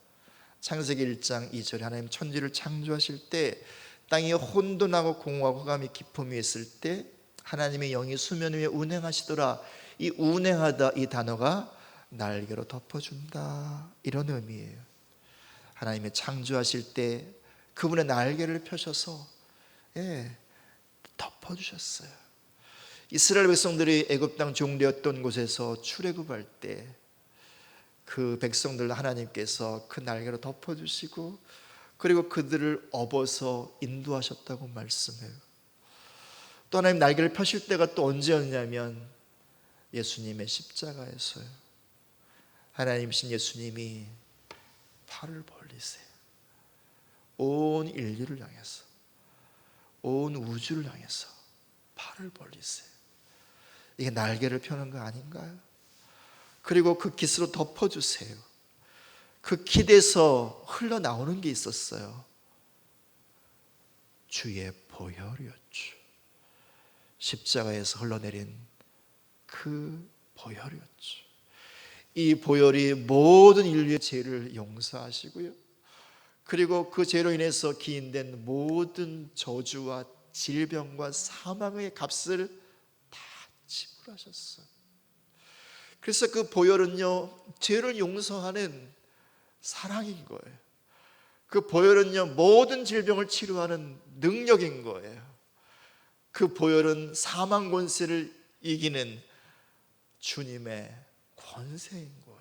B: 창세기 1장 2절에 하나님 천지를 창조하실 때 땅이 혼돈하고 공허하고 흑암이 깊음이 있을 때 하나님의 영이 수면 위에 운행하시더라. 이 운행하다 이 단어가 날개로 덮어준다, 이런 의미예요. 하나님의 창조하실 때 그분의 날개를 펴셔서 덮어주셨어요. 이스라엘 백성들이 애굽 땅 종되었던 곳에서 출애굽할 때 그 백성들 하나님께서 그 날개로 덮어주시고 그리고 그들을 업어서 인도하셨다고 말씀해요. 또 하나님 날개를 펴실 때가 또 언제였냐면 예수님의 십자가에서요. 하나님이신 예수님이 팔을 벌리세요. 온 인류를 향해서, 온 우주를 향해서 팔을 벌리세요. 이게 날개를 펴는 거 아닌가요? 그리고 그 깃으로 덮어주세요. 그 깃에서 흘러나오는 게 있었어요. 주의 보혈이었죠. 십자가에서 흘러내린 그 보혈이었죠. 이 보혈이 모든 인류의 죄를 용서하시고요, 그리고 그 죄로 인해서 기인된 모든 저주와 질병과 사망의 값을 다 지불하셨어요. 그래서 그 보혈은요, 죄를 용서하는 사랑인 거예요. 그 보혈은요, 모든 질병을 치료하는 능력인 거예요. 그 보혈은 사망 권세를 이기는 주님의 권세인 거예요.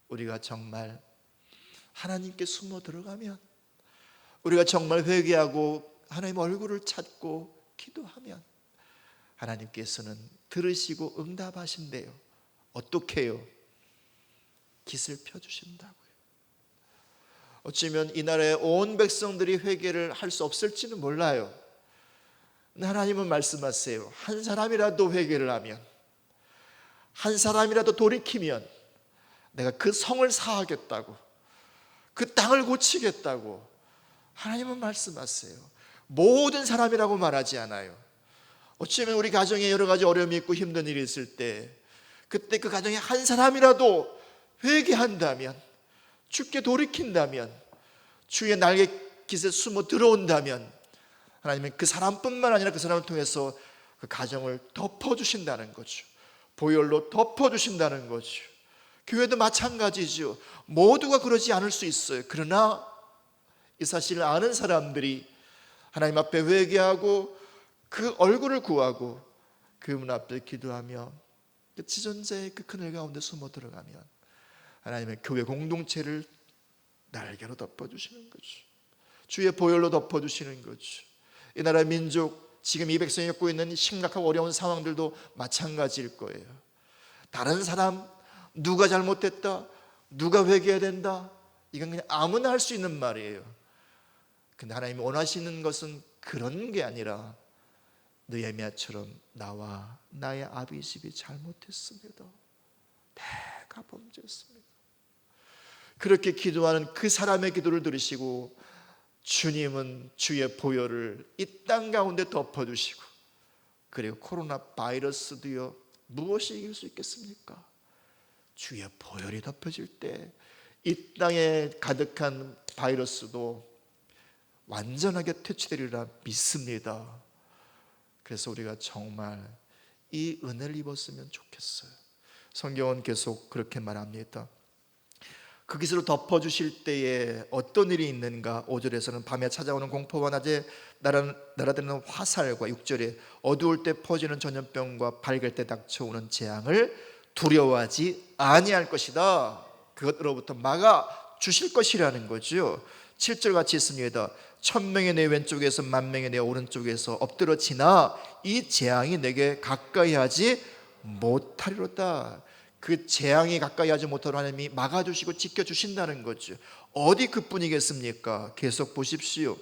B: 우리가 정말 하나님께 숨어 들어가면, 우리가 정말 회개하고 하나님 얼굴을 찾고 기도하면 하나님께서는 들으시고 응답하신대요. 어떻게 해요? 깃을 펴주신다고요. 어쩌면 이 나라의 온 백성들이 회개를 할 수 없을지는 몰라요. 하나님은 말씀하세요. 한 사람이라도 회개를 하면, 한 사람이라도 돌이키면 내가 그 성을 사하겠다고, 그 땅을 고치겠다고 하나님은 말씀하세요. 모든 사람이라고 말하지 않아요. 어쩌면 우리 가정에 여러 가지 어려움이 있고 힘든 일이 있을 때, 그때 그 가정에 한 사람이라도 회개한다면, 주께 돌이킨다면, 주의 날개 깃에 숨어 들어온다면 하나님은 그 사람뿐만 아니라 그 사람을 통해서 그 가정을 덮어주신다는 거죠. 보혈로 덮어주신다는 거죠. 교회도 마찬가지죠. 모두가 그러지 않을 수 있어요. 그러나 이 사실을 아는 사람들이 하나님 앞에 회개하고 그 얼굴을 구하고 그분 앞에 기도하며 그 지존자의 그 그늘 가운데 숨어 들어가면 하나님의 교회 공동체를 날개로 덮어주시는 거죠. 주의 보혈로 덮어주시는 거죠. 이 나라 민족, 지금 이 백성이 겪고 있는 심각하고 어려운 상황들도 마찬가지일 거예요. 다른 사람, 누가 잘못됐다, 누가 회개해야 된다, 이건 그냥 아무나 할 수 있는 말이에요. 근데 하나님이 원하시는 것은 그런 게 아니라 느헤미야처럼 나와 나의 아비 집이 잘못했습니다. 내가 범죄했습니다. 그렇게 기도하는 그 사람의 기도를 들으시고 주님은 주의 보혈을 이 땅 가운데 덮어주시고, 그리고 코로나 바이러스도요, 무엇이 이길 수 있겠습니까? 주의 보혈이 덮여질 때 이 땅에 가득한 바이러스도 완전하게 퇴치되리라 믿습니다. 그래서 우리가 정말 이 은혜를 입었으면 좋겠어요. 성경은 계속 그렇게 말합니다. 그 깃으로 덮어주실 때에 어떤 일이 있는가? 5절에서는 밤에 찾아오는 공포와 낮에 날아드는 화살과, 6절에 어두울 때 퍼지는 전염병과 밝을 때 닥쳐오는 재앙을 두려워하지 아니할 것이다. 그것으로부터 막아 주실 것이라는 거죠. 7절 같이 있습니다. 1000명이 내 왼쪽에서 10,000명이 내 오른쪽에서 엎드러지나 이 재앙이 내게 가까이 하지 못하리로다. 그 재앙이 가까이 하지 못하도록 하나님이 막아주시고 지켜주신다는 거죠. 어디 그뿐이겠습니까? 계속 보십시오.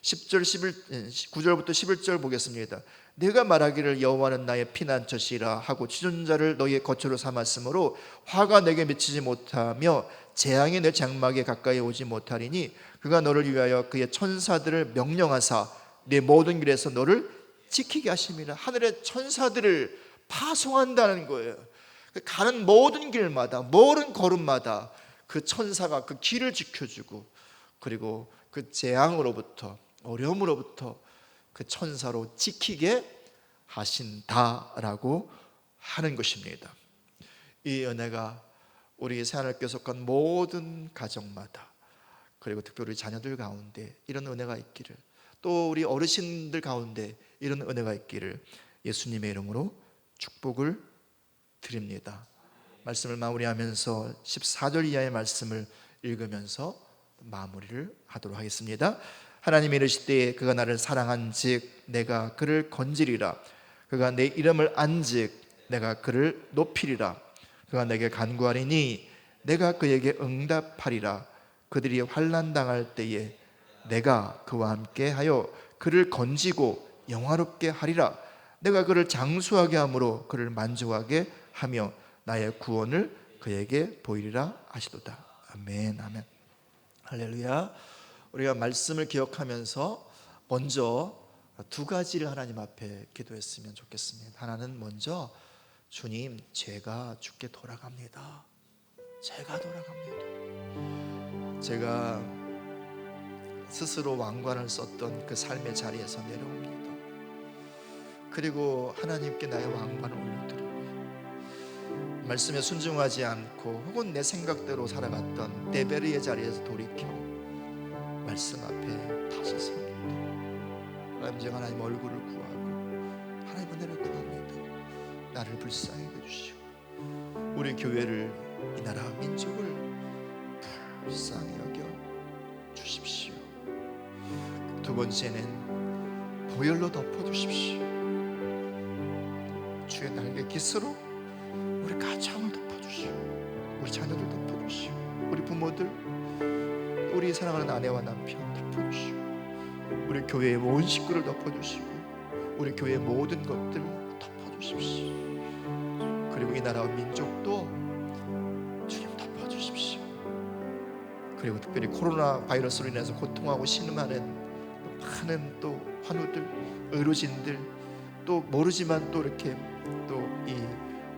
B: 9절부터 11절 보겠습니다. 내가 말하기를 여호와는 나의 피난처시라 하고 지존자를 너희의 거처로 삼았으므로 화가 내게 미치지 못하며 재앙이 내 장막에 가까이 오지 못하리니 그가 너를 위하여 그의 천사들을 명령하사 내 모든 길에서 너를 지키게 하심이라. 하늘의 천사들을 파송한다는 거예요. 가는 모든 길마다, 모든 걸음마다 그 천사가 그 길을 지켜주고, 그리고 그 재앙으로부터, 어려움으로부터 그 천사로 지키게 하신다라고 하는 것입니다. 이 은혜가 우리 새하늘교회 속한 모든 가정마다, 그리고 특별히 우리 자녀들 가운데 이런 은혜가 있기를, 또 우리 어르신들 가운데 이런 은혜가 있기를 예수님의 이름으로 축복을 드립니다. 말씀을 마무리하면서 14절 이하의 말씀을 읽으면서 마무리를 하도록 하겠습니다. 하나님이 이르시되 그가 나를 사랑한즉 내가 그를 건지리라. 그가 내 이름을 안즉 내가 그를 높이리라. 그가 내게 간구하리니 내가 그에게 응답하리라. 그들이 환난 당할 때에 내가 그와 함께 하여 그를 건지고 영화롭게 하리라. 내가 그를 장수하게 함으로 그를 만족하게 하며 나의 구원을 그에게 보이리라 하시도다. 아멘, 아멘. 할렐루야. 우리가 말씀을 기억하면서 먼저 두 가지를 하나님 앞에 기도했으면 좋겠습니다. 하나는 먼저, 주님, 제가 주께 돌아갑니다. 제가 돌아갑니다. 제가 스스로 왕관을 썼던 그 삶의 자리에서 내려옵니다. 그리고 하나님께 나의 왕관을 올려드리고, 말씀에 순종하지 않고 혹은 내 생각대로 살아갔던 데베르의 자리에서 돌이켜 말씀 앞에 다시 섭니다. 하나님, 제가 하나님 얼굴을 구하고 하나님 은혜를 구합니다. 나를 불쌍히 여겨주시고 우리 교회를, 이 나라 민족을 불쌍히 여겨 주십시오. 두 번째는 보혈로 덮어주십시오. 주의 날개 깃으로 우리 가정을 덮어주시고 우리 자녀들 덮어주시고 우리 부모들, 우리 사랑하는 아내와 남편 덮어주시고 우리 교회의 모든 식구를 덮어주시고 우리 교회의 모든 것들 덮어주십시오. 그리고 이 나라와 민족도 주님 덮어주십시오. 그리고 특별히 코로나 바이러스로 인해서 고통하고 신음하는 많은 또 환우들, 의료진들, 또 모르지만 또 이렇게 또 이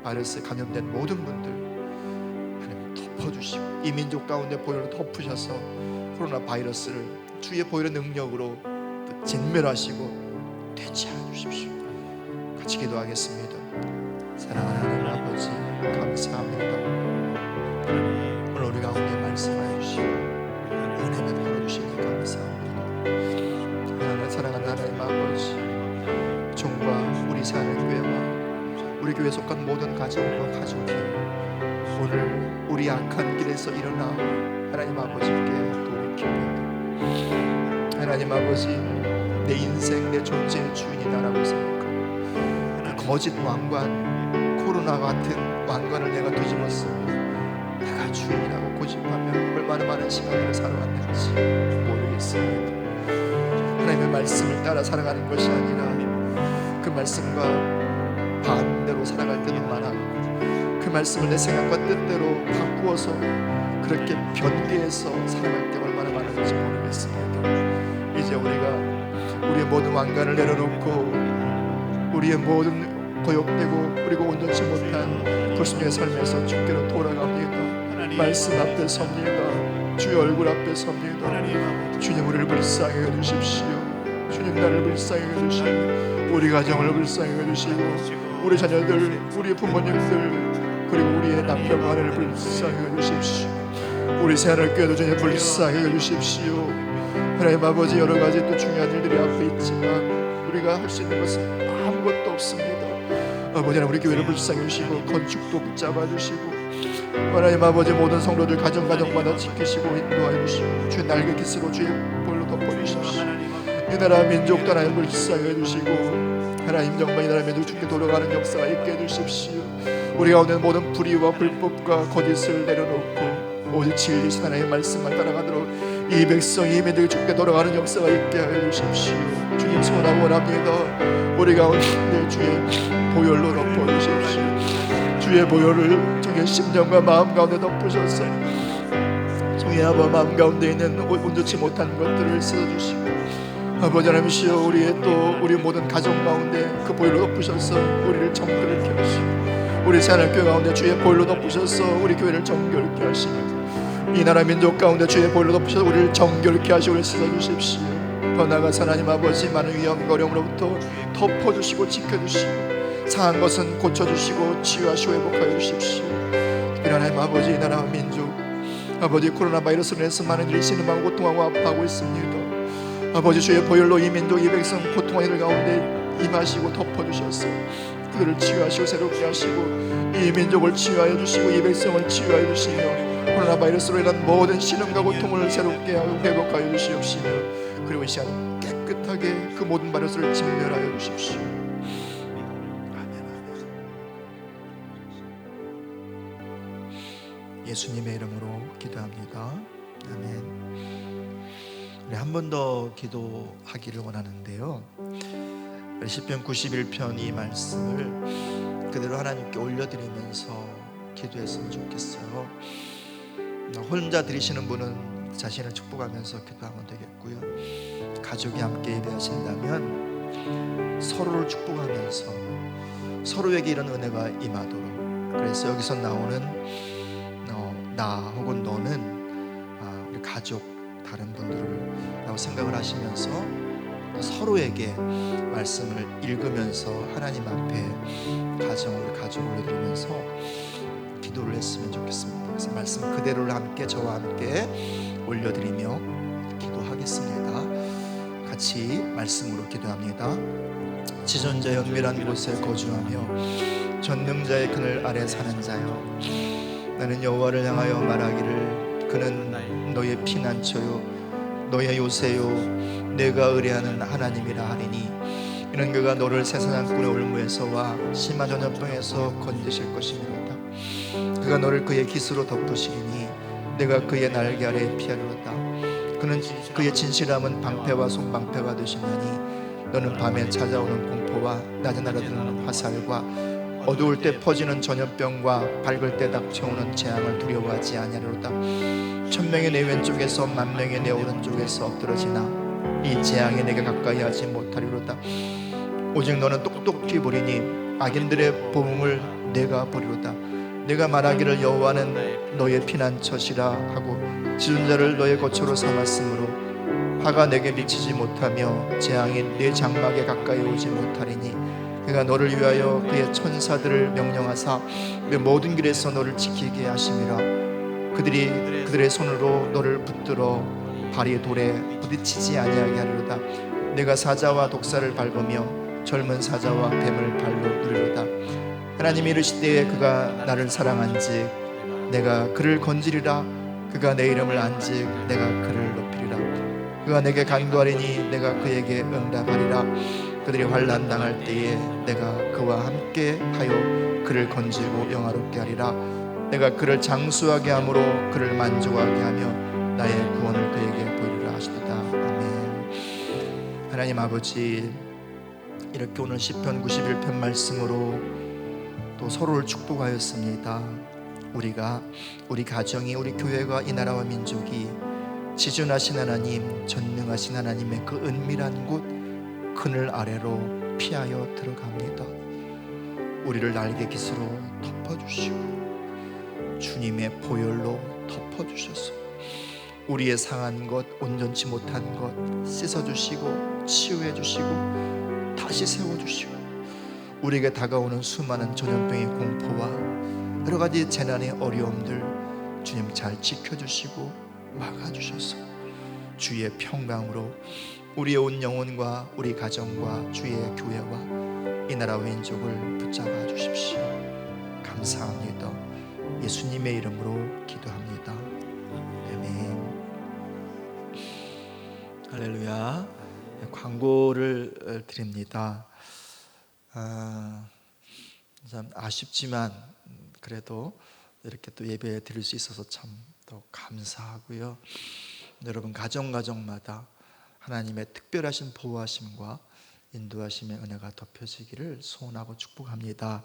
B: 바이러스에 감염된 모든 분들 하나님 덮어주시고 이 민족 가운데 보혈로 덮으셔서 코로나 바이러스를 주의 보혈의 능력으로 또 진멸하시고 되지않아 주십시오. 같이 기도하겠습니다. 사랑하는 하나님 아버지, 감사합니다. 오늘 우리 가운데 말씀하여 주시고 은혜 베풀어 주시니 감사합니다. 하나님, 사랑하는 하나님 아버지, 종과 우리 새하늘교회와 우리 교회에 속한 모든 가정과 가족이 오늘 우리 악한 길에서 일어나 하나님 아버지께 돌이킵니다. 하나님 아버지, 내 인생, 내 존재의 주인이 나라고 생각하고 그 거짓 왕관, 코로나 같은 왕관을 내가 뒤집었으며 내가 주인이라고 고집하며 얼마나 많은 시간을 살아왔는지 모르겠습니다. 하나님의 말씀을 따라 살아가는 것이 아니라 그 말씀과 반대로 살아갈 때도 많았고 그 말씀을 내 생각과 뜻대로 바꾸어서 그렇게 변개해서 살아갈 때 얼마나 많은지 모르겠습니다. 이제 우리가 우리의 모든 왕관을 내려놓고 우리의 모든 거역되고 그리고 온전치 못한 불순종의 삶에서 주께로 돌아갑니다. 말씀 앞에 섭니다. 주의 얼굴 앞에 섭니다. 주님, 우리를 불쌍히 여주십시오. 주님, 나를 불쌍히 여주시고 우리 가정을 불쌍히 여주시고 우리 자녀들, 우리 부모님들, 그리고 우리의 남편과 아내를 불쌍히 여주십시오. 우리 새하늘교회도 주님 불쌍히 여주십시오. 하나님 아버지, 여러 가지 또 중요한 일들이 앞에 있지만 우리가 할 수 있는 것은 아무것도 없습니다. 아버지, 우리 교회를 불쌍히 여주시고 건축도 붙잡아 주시고 하나님 아버지, 모든 성도들 가정마다 지키시고 인도하여 주시고 주의 날개 깃으로 주의 볼로 덮어주십시오. 이 나라 민족도 하나님 불쌍히 해주시고 하나님, 정말 이 나라 민족 주께 돌아가는 역사가 있게 해주십시오. 우리 가운데 모든 불의와 불법과 거짓을 내려놓고 오직 진리신 하나님의 말씀만 따라가도록 이 백성이, 이 민족이 주께 돌아가는 역사가 있게 하여 주십시오. 주님, 소원하고 원합니다. 우리 가운데 주의 보혈로 덮어주십시오. 주의 보혈을 주의 심령과 마음 가운데 덮으셔서 주의 아버지 마음 가운데 있는 온전치 못한 것들을 씻어주시고 아버지 하나님이시여, 우리 모든 가정 가운데 그 보혈로 덮으셔서 우리를 정결케 하시고 우리 새하늘교회 가운데 주의 보혈로 덮으셔서 우리 교회를 정결케 하시고 이 나라 민족 가운데 주의 보혈로 덮으셔서 우리를 정결케 하시고 우리를 씻어주십시오. 더 나아가서 하나님 아버지 많은 위험과 어려움으로부터 덮어주시고 지켜주시고 상한 것은 고쳐주시고 치유하시고 회복하여 주십시오. 특별히 하나님 아버지 이 나라와 민족 아버지 코로나 바이러스로 인해서 많은 일이 신음하고 고통하고 아파하고 있습니다. 아버지 주의 보혈로 이 민족 이 백성 고통과 이들 가운데 임하시고 덮어주셔서 그들을 치유하시고 새롭게 하시고 이 민족을 치유하여 주시고 이 백성을 치유하여 주시며 코로나 바이러스로 인한 모든 신음과 고통을 새롭게 하고 회복하여 주시옵시며 그리고 이 시간 깨끗하게 그 모든 바이러스를 진멸하여 주십시오. 예수님의 이름으로 기도합니다. 아멘. 우리 한 번 더 기도하기를 원하는데요. 시편 91편 이 말씀을 그대로 하나님께 올려드리면서 기도했으면 좋겠어요. 혼자 드리시는 분은 자신을 축복하면서 기도하면 되겠고요. 가족이 함께 예배하신다면 서로를 축복하면서 서로에게 이런 은혜가 임하도록. 그래서 여기서 나오는 나 혹은 너는 우리 가족 다른 분들을 라고 생각을 하시면서 서로에게 말씀을 읽으면서 하나님 앞에 우리 가족을 올려드리면서 기도를 했으면 좋겠습니다. 그래서 말씀 그대로를 함께 저와 함께 올려드리며 기도하겠습니다. 같이 말씀으로 기도합니다. 지존자의 은밀한 곳에 거주하며 전능자의 그늘 아래 사는 자여, 나는 여호와를 향하여 말하기를 그는 너의 피난처요 너의 요새요 내가 의뢰하는 하나님이라 하리니 이는 그가 너를 새사냥꾼의 올무에서와 심한 전염병에서 건지실 것이니로다. 그가 너를 그의 깃으로 덮으시리니 내가 그의 날개 아래 피하리로다. 그는 그의 진실함은 방패와 손방패가 되시나니 너는 밤에 찾아오는 공포와 낮에 날아드는 화살과 어두울 때 퍼지는 전염병과 밝을 때 닥쳐오는 재앙을 두려워하지 아니하리로다. 천명이 내 왼쪽에서 만명이 내 오른쪽에서 엎드러지나 이 재앙이 내게 가까이 하지 못하리로다. 오직 너는 똑똑히 보리니 악인들의 보응을 내가 보리로다. 내가 말하기를 여호와는 너의 피난처시라 하고 지존자를 너의 거처로 삼았으므로 화가 내게 미치지 못하며 재앙이 내 장막에 가까이 오지 못하리니 그가 너를 위하여 그의 천사들을 명령하사 그 모든 길에서 너를 지키게 하심이라. 그들이 그들의 손으로 너를 붙들어 발이 돌에 부딪히지 아니하게 하리로다. 내가 사자와 독사를 밟으며 젊은 사자와 뱀을 발로 누리로다. 하나님이 이르시되 그가 나를 사랑한즉 내가 그를 건지리라. 그가 내 이름을 안즉 내가 그를 높이리라. 그가 내게 간구하리니 내가 그에게 응답하리라. 그들이 환난 당할 때에 내가 그와 함께 하여 그를 건지고 영화롭게 하리라. 내가 그를 장수하게 함으로 그를 만족하게 하며 나의 구원을 그에게 보이리라 하시도다. 아멘. 하나님 아버지, 이렇게 오늘 시편 91편 말씀으로 또 서로를 축복하였습니다. 우리가, 우리 가정이, 우리 교회가, 이 나라와 민족이 지존하신 하나님, 전능하신 하나님의 그 은밀한 곳 그늘 아래로 피하여 들어갑니다. 우리를 날개 깃으로 덮어주시고 주님의 보혈로 덮어주셔서 우리의 상한 것, 온전치 못한 것 씻어주시고 치유해주시고 다시 세워주시고 우리에게 다가오는 수많은 전염병의 공포와 여러 가지 재난의 어려움들 주님 잘 지켜주시고 막아주셔서 주의 평강으로 우리의 온 영혼과 우리 가정과 주의 교회와 이 나라와 민족을 붙잡아 주십시오. 감사합니다. 예수님의 이름으로 기도합니다. 아멘. 할렐루야. 광고를 드립니다. 참 아쉽지만 그래도 이렇게 또 예배 드릴 수 있어서 참 더 감사하고요. 여러분 가정마다 하나님의 특별하신 보호하심과 인도하심의 은혜가 덮여지기를 소원하고 축복합니다.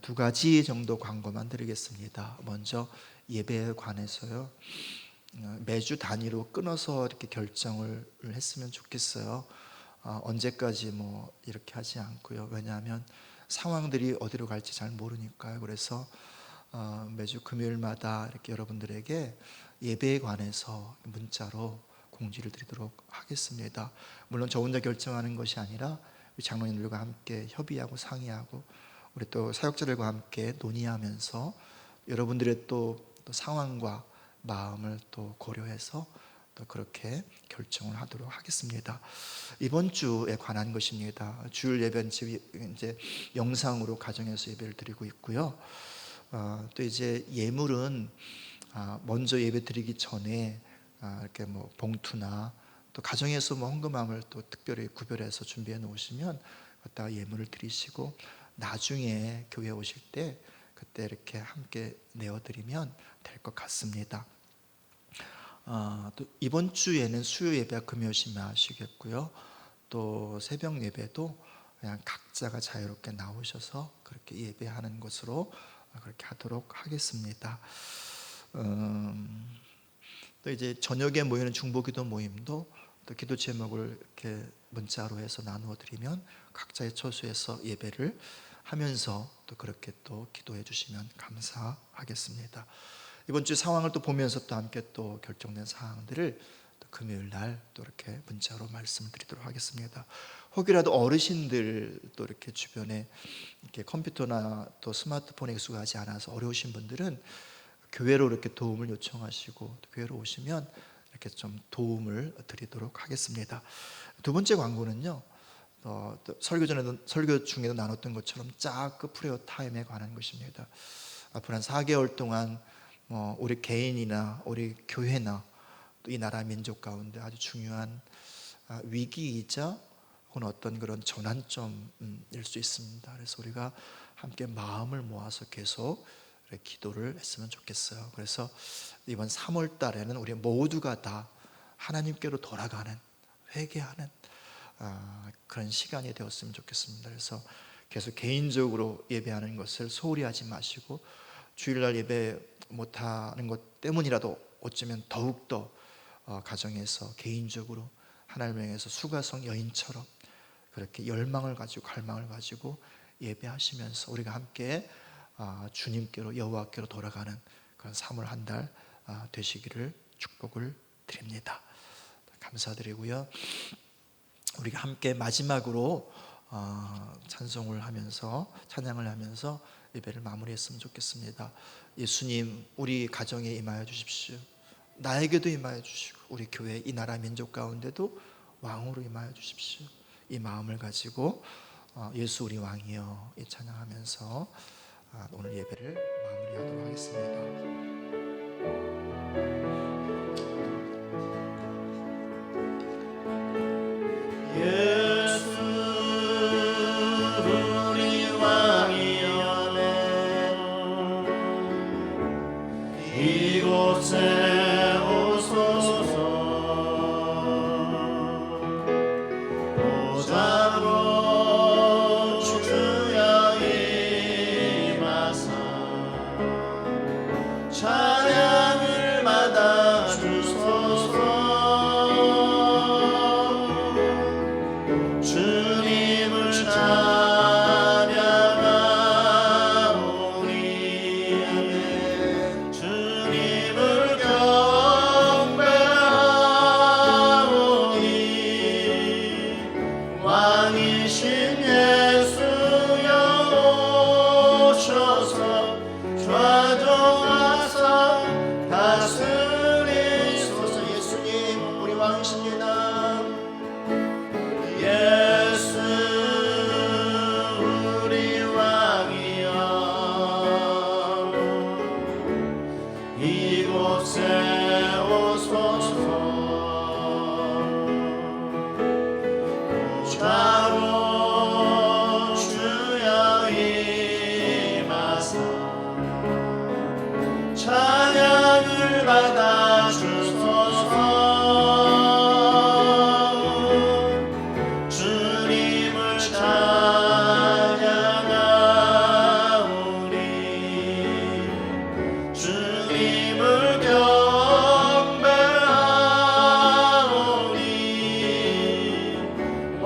B: 두 가지 정도 광고만 드리겠습니다. 먼저 예배에 관해서요. 매주 단위로 끊어서 이렇게 결정을 했으면 좋겠어요. 언제까지 뭐 이렇게 하지 않고요. 왜냐하면 상황들이 어디로 갈지 잘 모르니까요. 그래서 매주 금요일마다 이렇게 여러분들에게 예배에 관해서 문자로 공지를 드리도록 하겠습니다. 물론 저 혼자 결정하는 것이 아니라 우리 장로님들과 함께 협의하고 상의하고 우리 또 사역자들과 함께 논의하면서 여러분들의 또 상황과 마음을 또 고려해서 또 그렇게 결정을 하도록 하겠습니다. 이번 주에 관한 것입니다. 주일 예배는 이제 영상으로 가정에서 예배를 드리고 있고요. 또 이제 예물은 먼저 예배 드리기 전에 이렇게 뭐 봉투나 또 가정에서 뭐 헌금함을 또 특별히 구별해서 준비해 놓으시면 갖다가 예물을 드리시고 나중에 교회 오실 때 그때 이렇게 함께 내어드리면 될 것 같습니다. 또 이번 주에는 수요 예배와 금요 심야하시겠고요. 또 새벽 예배도 그냥 각자가 자유롭게 나오셔서 그렇게 예배하는 것으로 그렇게 하도록 하겠습니다. 또 이제 저녁에 모이는 중보기도 모임도 또 기도 제목을 이렇게 문자로 해서 나누어 드리면 각자의 처소에서 예배를 하면서 또 그렇게 또 기도해 주시면 감사하겠습니다. 이번 주 상황을 또 보면서 또 함께 또 결정된 사항들을 또 금요일 날 또 이렇게 문자로 말씀을 드리도록 하겠습니다. 혹이라도 어르신들 또 이렇게 주변에 이렇게 컴퓨터나 또 스마트폰에 익숙하지 않아서 어려우신 분들은 교회로 이렇게 도움을 요청하시고 교회로 오시면 이렇게 좀 도움을 드리도록 하겠습니다. 두 번째 광고는요. 또 설교 중에도 나눴던 것처럼 짝그 프레어 타임에 관한 것입니다. 앞으로 한 4개월 동안 우리 개인이나 우리 교회나 또 이 나라 민족 가운데 아주 중요한 위기이자 혹은 어떤 그런 전환점일 수 있습니다. 그래서 우리가 함께 마음을 모아서 계속 기도를 했으면 좋겠어요. 그래서 이번 3월 달에는 우리 모두가 다 하나님께로 돌아가는 회개하는 그런 시간이 되었으면 좋겠습니다. 그래서 계속 개인적으로 예배하는 것을 소홀히 하지 마시고 주일날 예배 못하는 것 때문이라도 어쩌면 더욱더 가정에서 개인적으로 하나님을 향해서 수가성 여인처럼 그렇게 열망을 가지고 갈망을 가지고 예배하시면서 우리가 함께 주님께로 여호와께로 돌아가는 그런 3월 한 달 되시기를 축복을 드립니다. 감사드리고요. 우리가 함께 마지막으로 찬송을 하면서 찬양을 하면서 예배를 마무리했으면 좋겠습니다. 예수님 우리 가정에 임하여 주십시오. 나에게도 임하여 주시고 우리 교회 이 나라 민족 가운데도 왕으로 임하여 주십시오. 이 마음을 가지고 예수 우리 왕이여 이 찬양하면서 오늘 예배를 마무리하도록 하겠습니다.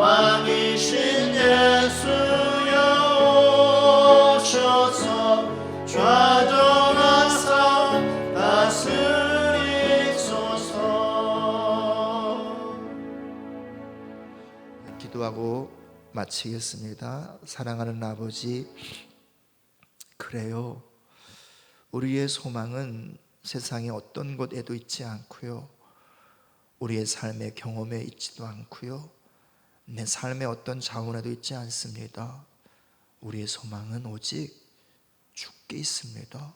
C: 왕이
B: 기도하고 마치겠습니다. 사랑하는 아버지, 그래요. 우리의 소망은 세상의 어떤 곳에도 있지 않고요, 우리의 삶의 경험에 있지도 않고요, 내 삶의 어떤 자원에도 있지 않습니다. 우리의 소망은 오직 주께 있습니다.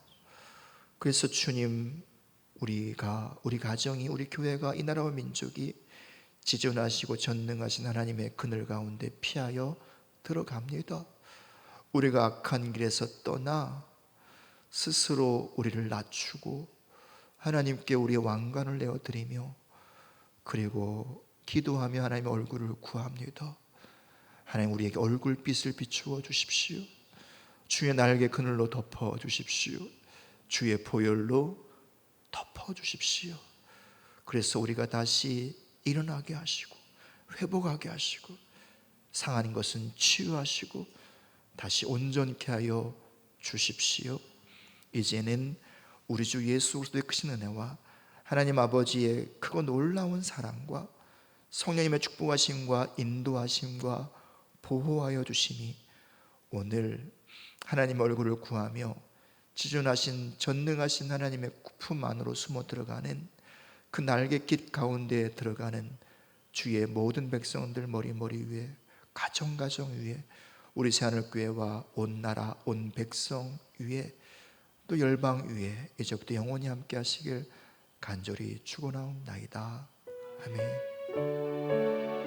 B: 그래서 주님, 우리 가정이, 우리 교회가, 이 나라와 민족이 지존하시고 전능하신 하나님의 그늘 가운데 피하여 들어갑니다. 우리가 악한 길에서 떠나 스스로 우리를 낮추고 하나님께 우리의 왕관을 내어드리며, 그리고 기도하며 하나님의 얼굴을 구합니다. 하나님, 우리에게 얼굴빛을 비추어 주십시오. 주의 날개 그늘로 덮어 주십시오. 주의 보혈로 덮어 주십시오. 그래서 우리가 다시 일어나게 하시고 회복하게 하시고 상한 것은 치유하시고 다시 온전케 하여 주십시오. 이제는 우리 주 예수 그리스도의 크신 은혜와 하나님 아버지의 크고 놀라운 사랑과 성령님의 축복하심과 인도하심과 보호하여 주심이 오늘 하나님 얼굴을 구하며 지존하신 전능하신 하나님의 품 안으로 숨어 들어가는 그 날갯깃 가운데에 들어가는 주의 모든 백성들 머리 위에, 가정 위에, 우리 새하늘교회와 온 나라 온 백성 위에, 또 열방 위에 이제부터 영원히 함께 하시길 간절히 축원하옵나이다. 아멘.